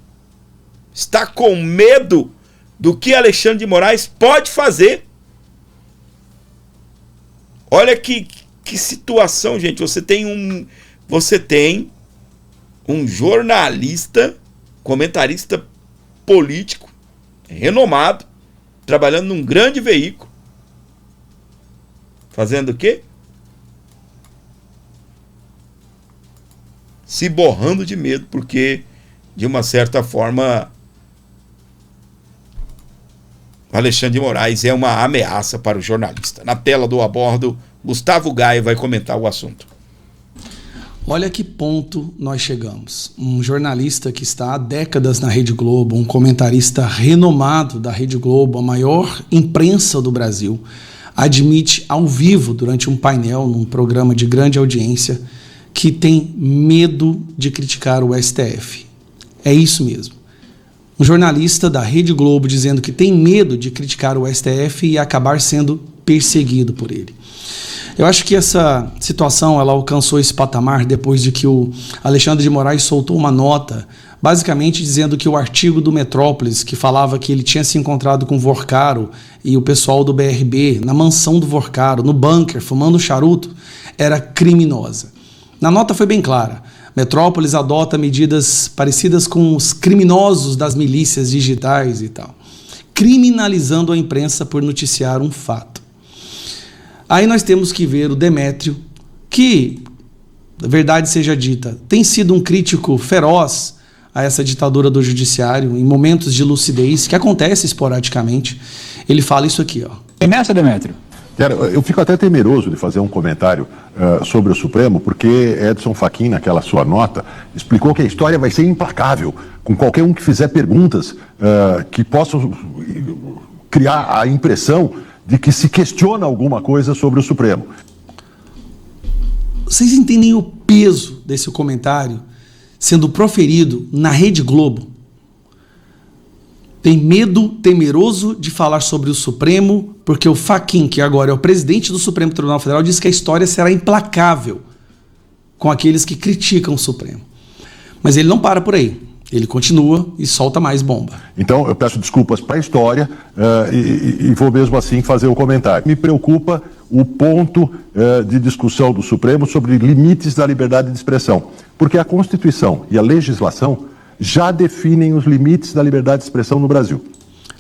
Está com medo do que Alexandre de Moraes pode fazer. Olha que situação, gente. Você tem um jornalista, comentarista político, renomado, trabalhando num grande veículo. Fazendo o quê? Se borrando de medo, porque, de uma certa forma, Alexandre de Moraes é uma ameaça para o jornalista. Na tela do A Bordo, Gustavo Gaia vai comentar o assunto. Olha que ponto nós chegamos. Um jornalista que está há décadas na Rede Globo, um comentarista renomado da Rede Globo, a maior imprensa do Brasil, admite ao vivo, durante um painel, num programa de grande audiência, que tem medo de criticar o STF. É isso mesmo. Um jornalista da Rede Globo dizendo que tem medo de criticar o STF e acabar sendo perseguido por ele. Eu acho que essa situação ela alcançou esse patamar depois de que o Alexandre de Moraes soltou uma nota, basicamente dizendo que o artigo do Metrópolis, que falava que ele tinha se encontrado com o Vorcaro e o pessoal do BRB na mansão do Vorcaro, no bunker, fumando charuto, era criminosa. Na nota foi bem clara. Metrópolis adota medidas parecidas com os criminosos das milícias digitais e tal, criminalizando a imprensa por noticiar um fato. Aí nós temos que ver o Demétrio, que, verdade seja dita, tem sido um crítico feroz a essa ditadura do judiciário, em momentos de lucidez, que acontece esporadicamente. Ele fala isso aqui, ó. Tem nessa, Demétrio? Eu fico até temeroso de fazer um comentário sobre o Supremo, porque Edson Fachin, naquela sua nota, explicou que a história vai ser implacável, com qualquer um que fizer perguntas que possam criar a impressão de que se questiona alguma coisa sobre o Supremo. Vocês entendem o peso desse comentário sendo proferido na Rede Globo? Tem medo temeroso de falar sobre o Supremo, porque o Fachin, que agora é o presidente do Supremo Tribunal Federal, diz que a história será implacável com aqueles que criticam o Supremo. Mas ele não para por aí. Ele continua e solta mais bomba. Então, eu peço desculpas para a história e vou mesmo assim fazer o comentário. Me preocupa o ponto de discussão do Supremo sobre limites da liberdade de expressão, porque a Constituição e a legislação já definem os limites da liberdade de expressão no Brasil.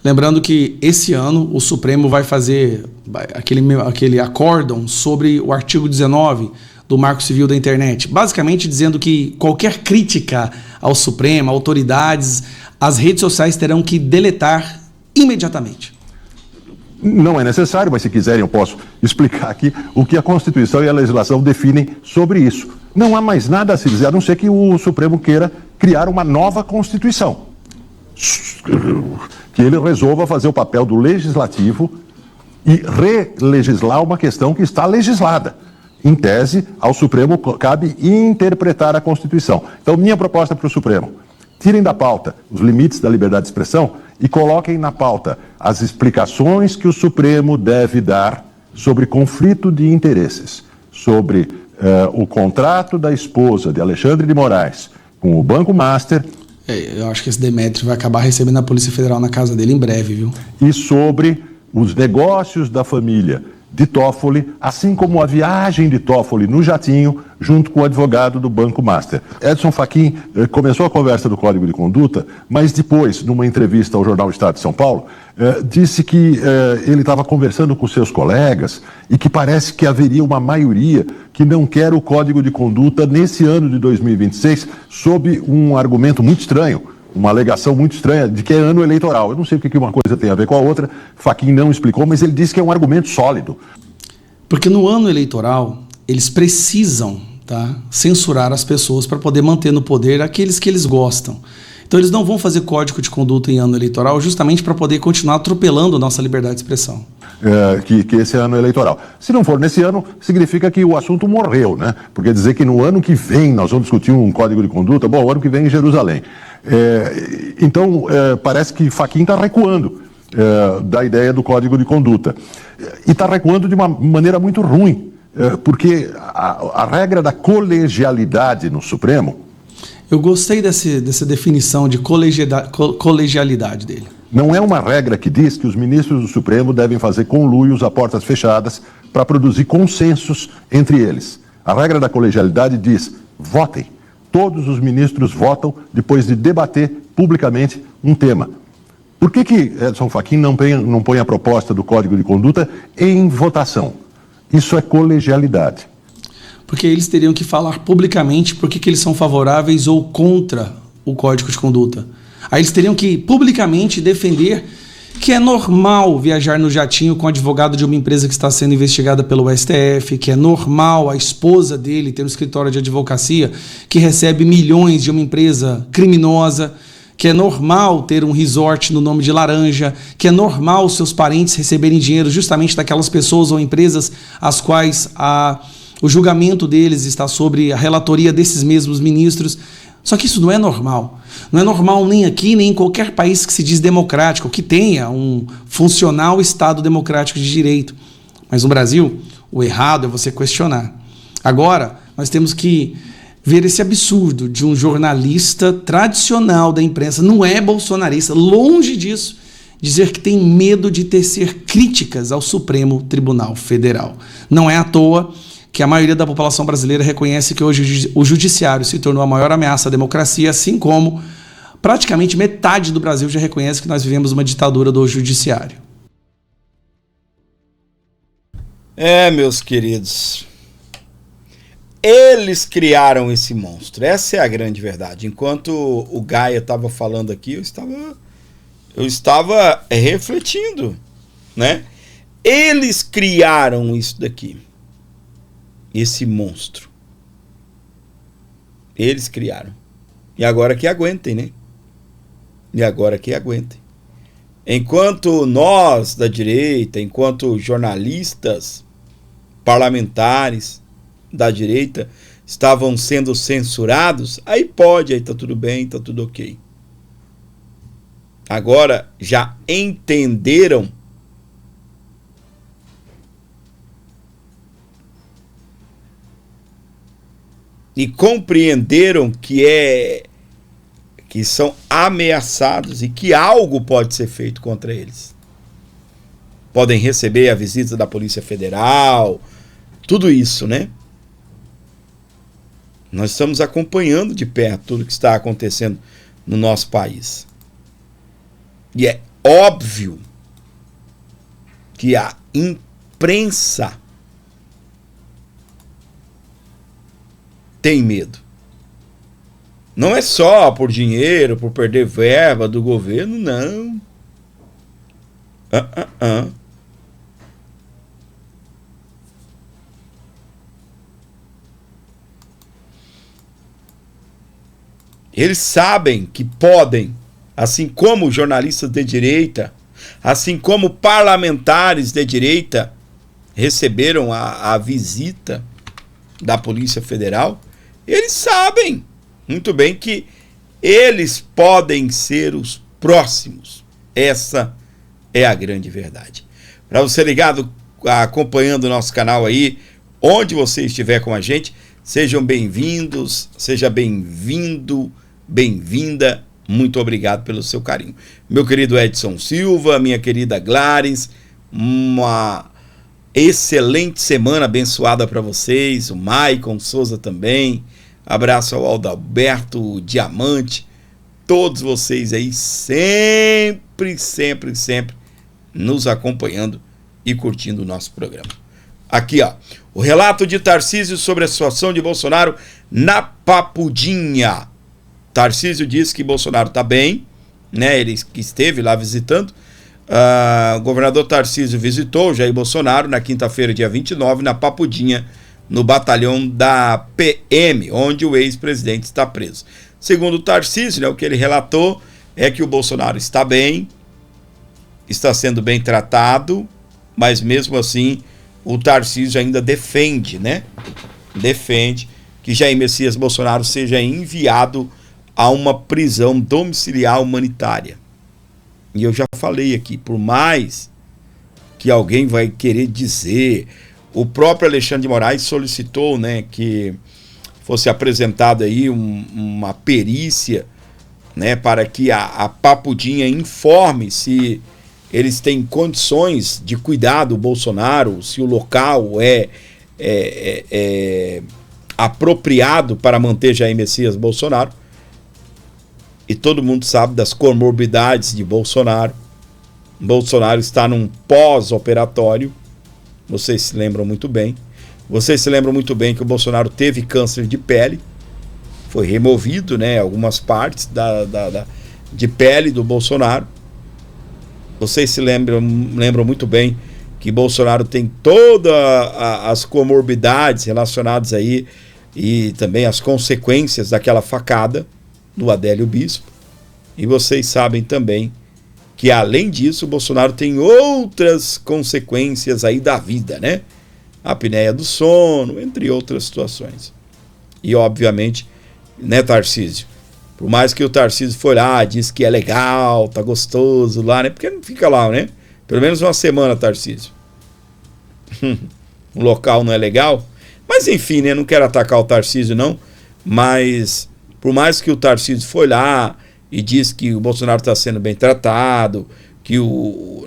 Lembrando que esse ano o Supremo vai fazer aquele acórdão sobre o artigo 19 do Marco Civil da Internet, basicamente dizendo que qualquer crítica ao Supremo, autoridades, as redes sociais terão que deletar imediatamente. Não é necessário, mas se quiserem eu posso explicar aqui o que a Constituição e a legislação definem sobre isso. Não há mais nada a se dizer, a não ser que o Supremo queira criar uma nova Constituição. Que ele resolva fazer o papel do legislativo e relegislar uma questão que está legislada. Em tese, ao Supremo cabe interpretar a Constituição. Então, minha proposta para o Supremo: tirem da pauta os limites da liberdade de expressão e coloquem na pauta as explicações que o Supremo deve dar sobre conflito de interesses, sobre o contrato da esposa de Alexandre de Moraes com o Banco Master. Eu acho que esse Demétrio vai acabar recebendo a Polícia Federal na casa dele em breve, viu? E sobre os negócios da família de Toffoli, assim como a viagem de Toffoli no jatinho, junto com o advogado do Banco Master. Edson Fachin começou a conversa do Código de Conduta, mas depois, numa entrevista ao jornal Estado de São Paulo, disse que ele estava conversando com seus colegas e que parece que haveria uma maioria que não quer o Código de Conduta nesse ano de 2026, sob um argumento muito estranho, uma alegação muito estranha de que é ano eleitoral. Eu não sei o que uma coisa tem a ver com a outra, Fachin não explicou, mas ele disse que é um argumento sólido. Porque no ano eleitoral, eles precisam, tá, censurar as pessoas para poder manter no poder aqueles que eles gostam. Então eles não vão fazer código de conduta em ano eleitoral justamente para poder continuar atropelando a nossa liberdade de expressão. Que esse ano eleitoral. Se não for nesse ano, significa que o assunto morreu, né? Porque dizer que no ano que vem nós vamos discutir um código de conduta, bom, o ano que vem em Jerusalém. Então, parece que Fachin está recuando da ideia do código de conduta. E está recuando de uma maneira muito ruim, porque a regra da colegialidade no Supremo... Eu gostei dessa definição de colegialidade dele. Não é uma regra que diz que os ministros do Supremo devem fazer conluios a portas fechadas para produzir consensos entre eles. A regra da colegialidade diz: votem. Todos os ministros votam depois de debater publicamente um tema. Por que Edson Fachin não põe a proposta do Código de Conduta em votação? Isso é colegialidade. Porque eles teriam que falar publicamente por que eles são favoráveis ou contra o Código de Conduta. Aí eles teriam que publicamente defender que é normal viajar no jatinho com o advogado de uma empresa que está sendo investigada pelo STF, que é normal a esposa dele ter um escritório de advocacia que recebe milhões de uma empresa criminosa, que é normal ter um resort no nome de laranja, que é normal seus parentes receberem dinheiro justamente daquelas pessoas ou empresas às quais o julgamento deles está sobre a relatoria desses mesmos ministros. Só que isso não é normal. Não é normal nem aqui, nem em qualquer país que se diz democrático, que tenha um funcional Estado democrático de direito. Mas no Brasil, o errado é você questionar. Agora, nós temos que ver esse absurdo de um jornalista tradicional da imprensa, não é bolsonarista, longe disso, dizer que tem medo de tecer críticas ao Supremo Tribunal Federal. Não é à toa que a maioria da população brasileira reconhece que hoje o judiciário se tornou a maior ameaça à democracia, assim como praticamente metade do Brasil já reconhece que nós vivemos uma ditadura do judiciário. Meus queridos, eles criaram esse monstro, essa é a grande verdade. Enquanto o Gaia estava falando aqui, eu estava refletindo, né? Eles criaram isso daqui. Esse monstro. Eles criaram. E agora que aguentem, né? E agora que aguentem. Enquanto nós da direita, enquanto jornalistas, parlamentares da direita estavam sendo censurados, aí pode, aí tá tudo bem, tá tudo ok. Agora já entenderam e compreenderam que são ameaçados e que algo pode ser feito contra eles. Podem receber a visita da Polícia Federal, tudo isso, né? Nós estamos acompanhando de perto tudo que está acontecendo no nosso país. E é óbvio que a imprensa tem medo. Não é só por dinheiro, por perder verba do governo, não. Eles sabem que podem, assim como jornalistas de direita, assim como parlamentares de direita receberam a visita da Polícia Federal, eles sabem muito bem que eles podem ser os próximos. Essa é a grande verdade. Para você ligado, acompanhando o nosso canal aí, onde você estiver com a gente, sejam bem-vindos, seja bem-vindo, bem-vinda. Muito obrigado pelo seu carinho. Meu querido Edson Silva, minha querida Glares, uma excelente semana abençoada para vocês. O Maicon Souza também. Abraço ao Adalberto Diamante. Todos vocês aí sempre nos acompanhando e curtindo o nosso programa. Aqui, ó, o relato de Tarcísio sobre a situação de Bolsonaro na Papudinha. Tarcísio disse que Bolsonaro está bem, né? Ele que esteve lá visitando. O governador Tarcísio visitou Jair Bolsonaro na quinta-feira, dia 29, na Papudinha, no batalhão da PM, onde o ex-presidente está preso. Segundo o Tarcísio, né, o que ele relatou é que o Bolsonaro está bem, está sendo bem tratado, mas mesmo assim o Tarcísio ainda defende, né? Defende que Jair Messias Bolsonaro seja enviado a uma prisão domiciliar humanitária. E eu já falei aqui, por mais que alguém vai querer dizer, o próprio Alexandre de Moraes solicitou, né, que fosse apresentada aí uma perícia, né, para que a Papudinha informe se eles têm condições de cuidar do Bolsonaro, se o local é apropriado para manter Jair Messias Bolsonaro. E todo mundo sabe das comorbidades de Bolsonaro. Bolsonaro está num pós-operatório. Vocês se lembram muito bem. Vocês se lembram muito bem que o Bolsonaro teve câncer de pele. Foi removido, né, algumas partes de pele do Bolsonaro. Vocês se lembram muito bem que Bolsonaro tem todas as comorbidades relacionadas aí e também as consequências daquela facada do Adélio Bispo. E vocês sabem também que, além disso, o Bolsonaro tem outras consequências aí da vida, né? A apneia do sono, entre outras situações. E, obviamente, né, Tarcísio? Por mais que o Tarcísio foi lá, disse que é legal, tá gostoso lá, né? Porque não fica lá, né? Pelo menos uma semana, Tarcísio. O local não é legal. Mas, enfim, né? Não quero atacar o Tarcísio, não. Mas, por mais que o Tarcísio foi lá e disse que o Bolsonaro está sendo bem tratado, que o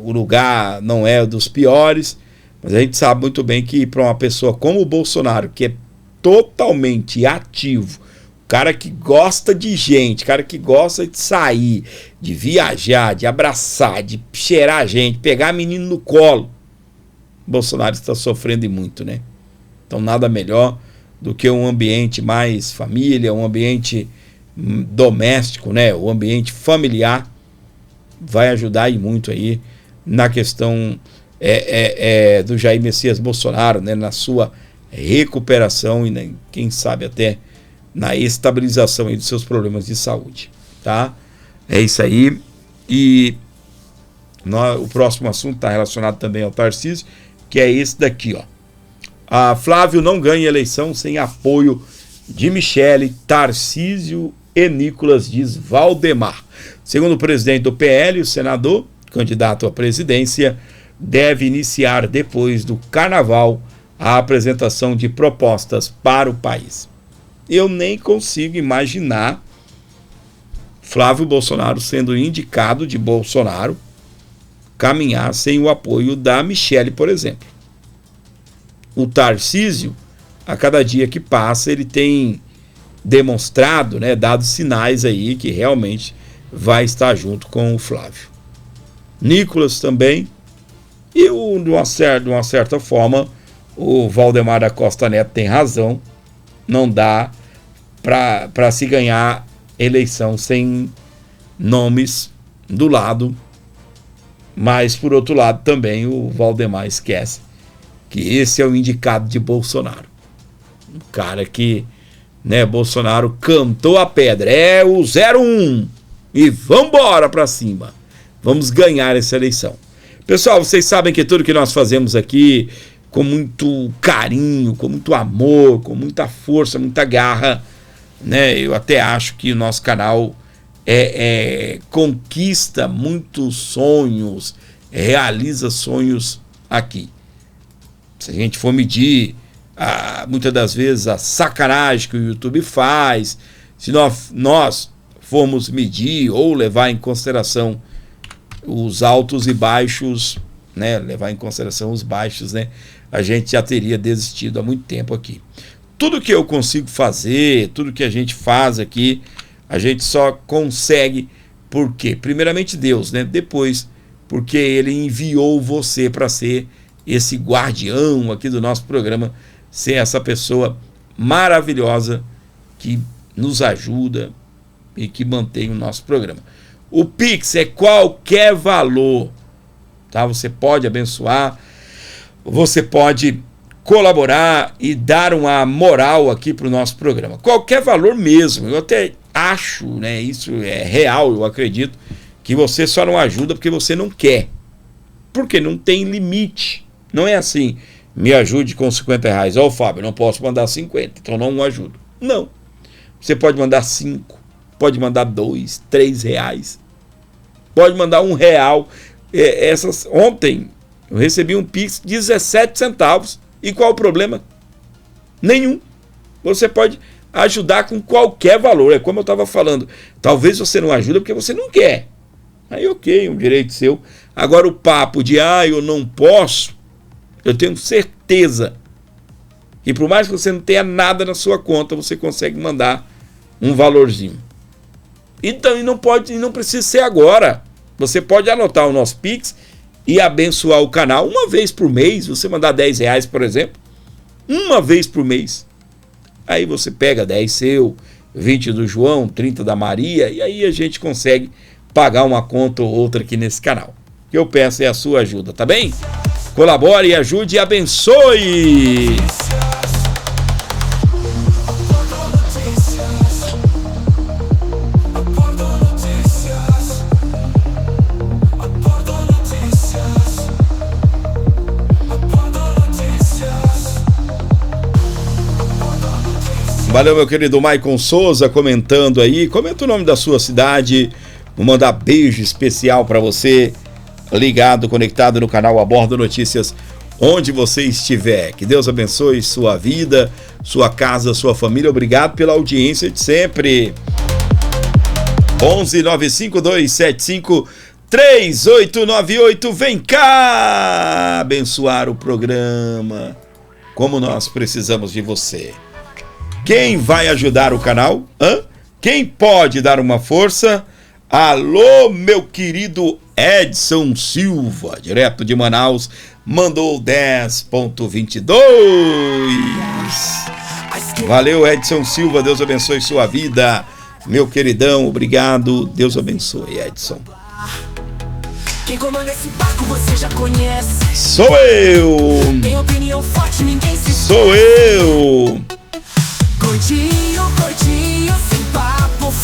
lugar não é dos piores, mas a gente sabe muito bem que para uma pessoa como o Bolsonaro, que é totalmente ativo, cara que gosta de gente, cara que gosta de sair, de viajar, de abraçar, de cheirar a gente, pegar menino no colo, Bolsonaro está sofrendo e muito, né? Então nada melhor do que um ambiente mais família, um ambiente doméstico, né? O ambiente familiar vai ajudar e muito aí na questão do Jair Messias Bolsonaro, né? Na sua recuperação e, né, quem sabe até na estabilização aí dos seus problemas de saúde, tá? É isso aí. E o próximo assunto está relacionado também ao Tarcísio, que é esse daqui, ó. Flávio não ganha eleição sem apoio de Michele, Tarcísio e Nicolas, diz Valdemar. Segundo o presidente do PL, o senador, candidato à presidência, deve iniciar depois do carnaval a apresentação de propostas para o país. Eu nem consigo imaginar Flávio Bolsonaro sendo indicado de Bolsonaro caminhar sem o apoio da Michele, por exemplo. O Tarcísio, a cada dia que passa, ele tem demonstrado, né, dado sinais aí que realmente vai estar junto com o Flávio. Nicolas também, e de uma certa forma, o Valdemar da Costa Neto tem razão não dá para se ganhar eleição sem nomes do lado. Mas, por outro lado, também o Valdemar esquece que esse é o indicado de Bolsonaro. Um cara que, né, Bolsonaro cantou a pedra. É o 01. E vambora pra cima. Vamos ganhar essa eleição. Pessoal, vocês sabem que tudo que nós fazemos aqui, com muito carinho, com muito amor, com muita força, muita garra, né? Eu até acho que o nosso canal conquista muitos sonhos, realiza sonhos aqui. Se a gente for medir muitas das vezes a sacanagem que o YouTube faz, se nós formos medir ou levar em consideração os altos e baixos, né, levar em consideração os baixos, né, a gente já teria desistido há muito tempo aqui. Tudo que eu consigo fazer, tudo que a gente faz aqui, a gente só consegue porque, primeiramente, Deus, né? Depois, porque Ele enviou você para ser esse guardião aqui do nosso programa, ser essa pessoa maravilhosa que nos ajuda e que mantém o nosso programa. O Pix é qualquer valor, tá? Você pode abençoar, você pode colaborar e dar uma moral aqui para o nosso programa. Qualquer valor mesmo. Eu até acho, né, isso é real, eu acredito, que você só não ajuda porque você não quer. Porque não tem limite. Não é assim, me ajude com R$50. Ó, Fábio, não posso mandar 50, então não ajudo. Não. Você pode mandar 5, pode mandar 2, R$3, pode mandar R$1. Ontem eu recebi um Pix de 17 centavos. E qual o problema? Nenhum. Você pode ajudar com qualquer valor. É como eu estava falando. Talvez você não ajuda porque você não quer. Aí ok, um direito seu. Agora o papo de eu não posso, eu tenho certeza que por mais que você não tenha nada na sua conta, você consegue mandar um valorzinho. Então, e não precisa ser agora. Você pode anotar o nosso Pix e abençoar o canal uma vez por mês. Você mandar R$10, por exemplo, uma vez por mês. Aí você pega 10 seu, 20 do João, 30 da Maria, e aí a gente consegue pagar uma conta ou outra aqui nesse canal. O que eu peço é a sua ajuda, tá bem? Colabore, ajude e abençoe! Valeu, meu querido Maicon Souza, comentando aí. Comenta o nome da sua cidade. Vou mandar beijo especial para você, ligado, conectado no canal Abordo Notícias, onde você estiver. Que Deus abençoe sua vida, sua casa, sua família. Obrigado pela audiência de sempre. 11-95275-3898. Vem cá abençoar o programa, como nós precisamos de você. Quem vai ajudar o canal? Quem pode dar uma força? Alô, meu querido Edson Silva, direto de Manaus, mandou 10,22. Valeu, Edson Silva, Deus abençoe sua vida, meu queridão, obrigado, Deus abençoe, Edson. Quem comanda esse barco você já conhece. Sou eu. Tem opinião forte, ninguém se Sou eu.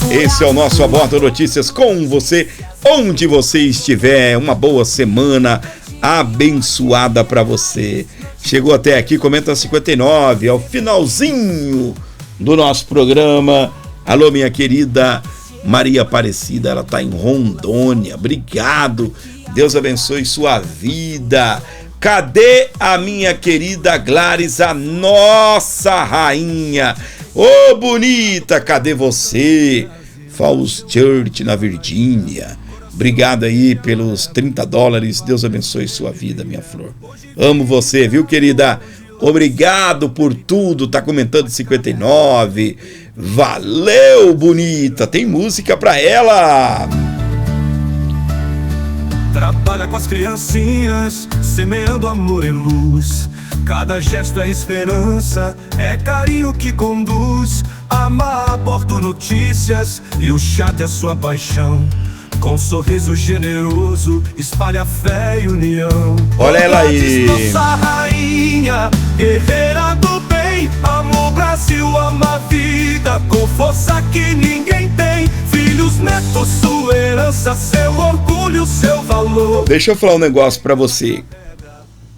Esse é o nosso Abordo Notícias com você, onde você estiver. Uma boa semana abençoada para você. Chegou até aqui, comenta 59, é o finalzinho do nosso programa. Alô, minha querida Maria Aparecida, ela tá em Rondônia. Obrigado, Deus abençoe sua vida. Cadê a minha querida Gladys, a nossa rainha? Ô, bonita, cadê você? Falls Church, na Virgínia. Obrigado aí pelos $30. Deus abençoe sua vida, minha flor. Amo você, viu, querida? Obrigado por tudo. Tá comentando 59. Valeu, bonita. Tem música pra ela. Trabalha com as criancinhas, semeando amor e luz. Cada gesto é esperança, é carinho que conduz. Amar, Porto Notícias, e o chat é sua paixão. Com um sorriso generoso, espalha fé e união. Olha ela aí. Nossa rainha, guerreira do bem. Ama o Brasil, ama a vida, com força que ninguém tem. Filhos, netos, sua herança, seu orgulho, seu valor. Deixa eu falar um negócio pra você.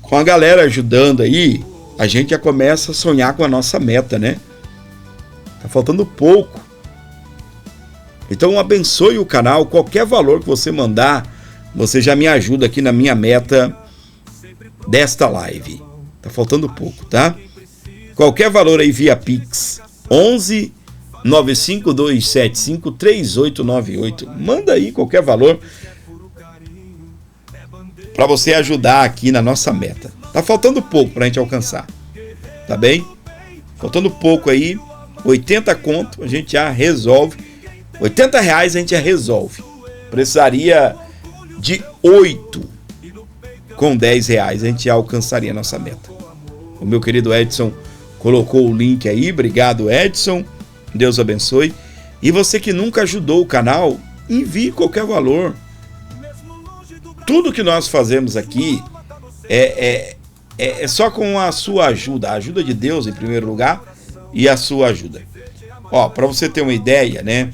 Com a galera ajudando aí, a gente já começa a sonhar com a nossa meta, né? Tá faltando pouco. Então abençoe o canal. Qualquer valor que você mandar, você já me ajuda aqui na minha meta desta live. Tá faltando pouco, tá? Qualquer valor aí via Pix 11 95275 3898. Manda aí qualquer valor para você ajudar aqui na nossa meta. Tá faltando pouco pra gente alcançar. Tá bem? Faltando pouco aí, 80 conto, a gente já resolve. 80 reais a gente já resolve. Precisaria de 8. Com 10 reais a gente já alcançaria a nossa meta. O meu querido Edson colocou o link aí. Obrigado, Edson. Deus abençoe. E você que nunca ajudou o canal, envie qualquer valor. Tudo que nós fazemos aqui é só com a sua ajuda. A ajuda de Deus em primeiro lugar e a sua ajuda. Ó, para você ter uma ideia, né?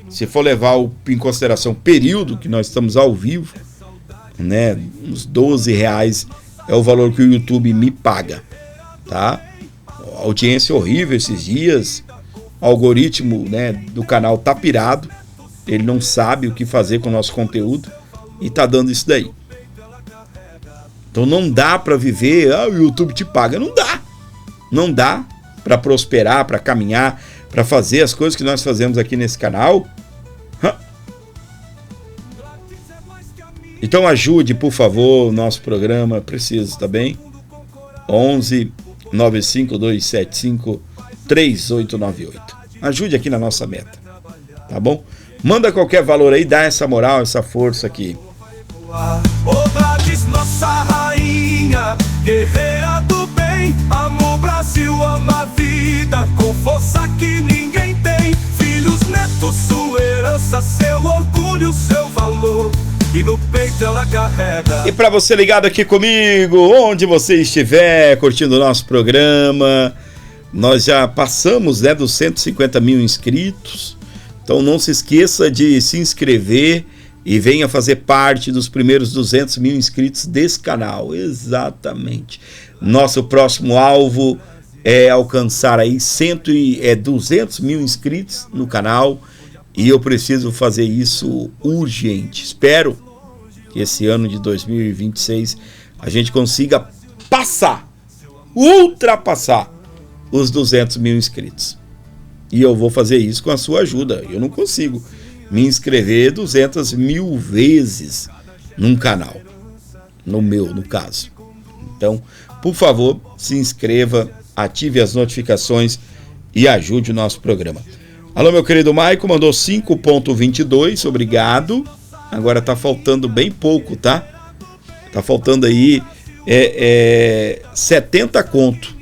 Se for levar em consideração o período que nós estamos ao vivo, né? Uns 12 reais é o valor que o YouTube me paga, tá? A audiência horrível esses dias. O algoritmo, né, do canal tá pirado. Ele não sabe o que fazer com o nosso conteúdo e tá dando isso daí. Então não dá para viver, o YouTube te paga. Não dá. Não dá para prosperar, para caminhar, para fazer as coisas que nós fazemos aqui nesse canal. Então ajude, por favor, o nosso programa. Preciso, tá bem? 11 95275 3898. Ajude aqui na nossa meta, tá bom? Manda qualquer valor aí, dá essa moral, essa força aqui. Ô Gladys, nossa rainha, guerreira do bem, ama o Brasil, ama a vida, com força que ninguém tem. Filhos, netos, sua herança, seu orgulho, seu valor, e no peito ela carrega. E para você ligado aqui comigo, onde você estiver curtindo o nosso programa, nós já passamos, né, dos 150 mil inscritos. Então não se esqueça de se inscrever e venha fazer parte dos primeiros 200 mil inscritos desse canal. Exatamente. Nosso próximo alvo é alcançar aí 200 mil inscritos no canal. E eu preciso fazer isso urgente. Espero que esse ano de 2026 a gente consiga ultrapassar os 200 mil inscritos. E eu vou fazer isso com a sua ajuda. Eu não consigo me inscrever 200 mil vezes num canal. No meu, no caso. Então, por favor, se inscreva, ative as notificações e ajude o nosso programa. Alô, meu querido Maico, mandou 5,22, obrigado. Agora tá faltando bem pouco, tá? Tá faltando aí 70 conto,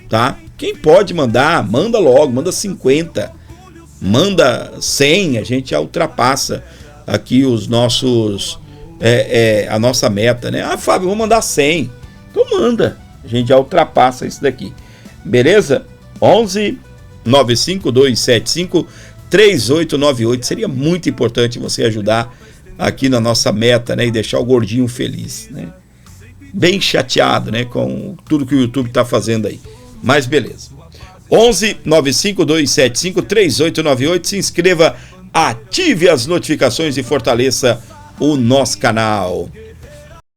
tá? Quem pode mandar, manda logo, manda 50, manda 100, a gente já ultrapassa aqui os nossos, a nossa meta, né? Ah, Fábio, vou mandar 100. Então manda, a gente já ultrapassa isso daqui. Beleza? 11 95275 3898. Seria muito importante você ajudar aqui na nossa meta, né? E deixar o gordinho feliz, né? Bem chateado, né? Com tudo que o YouTube tá fazendo aí. Mas beleza. 11 95275 3898. Se inscreva, ative as notificações e fortaleça o nosso canal.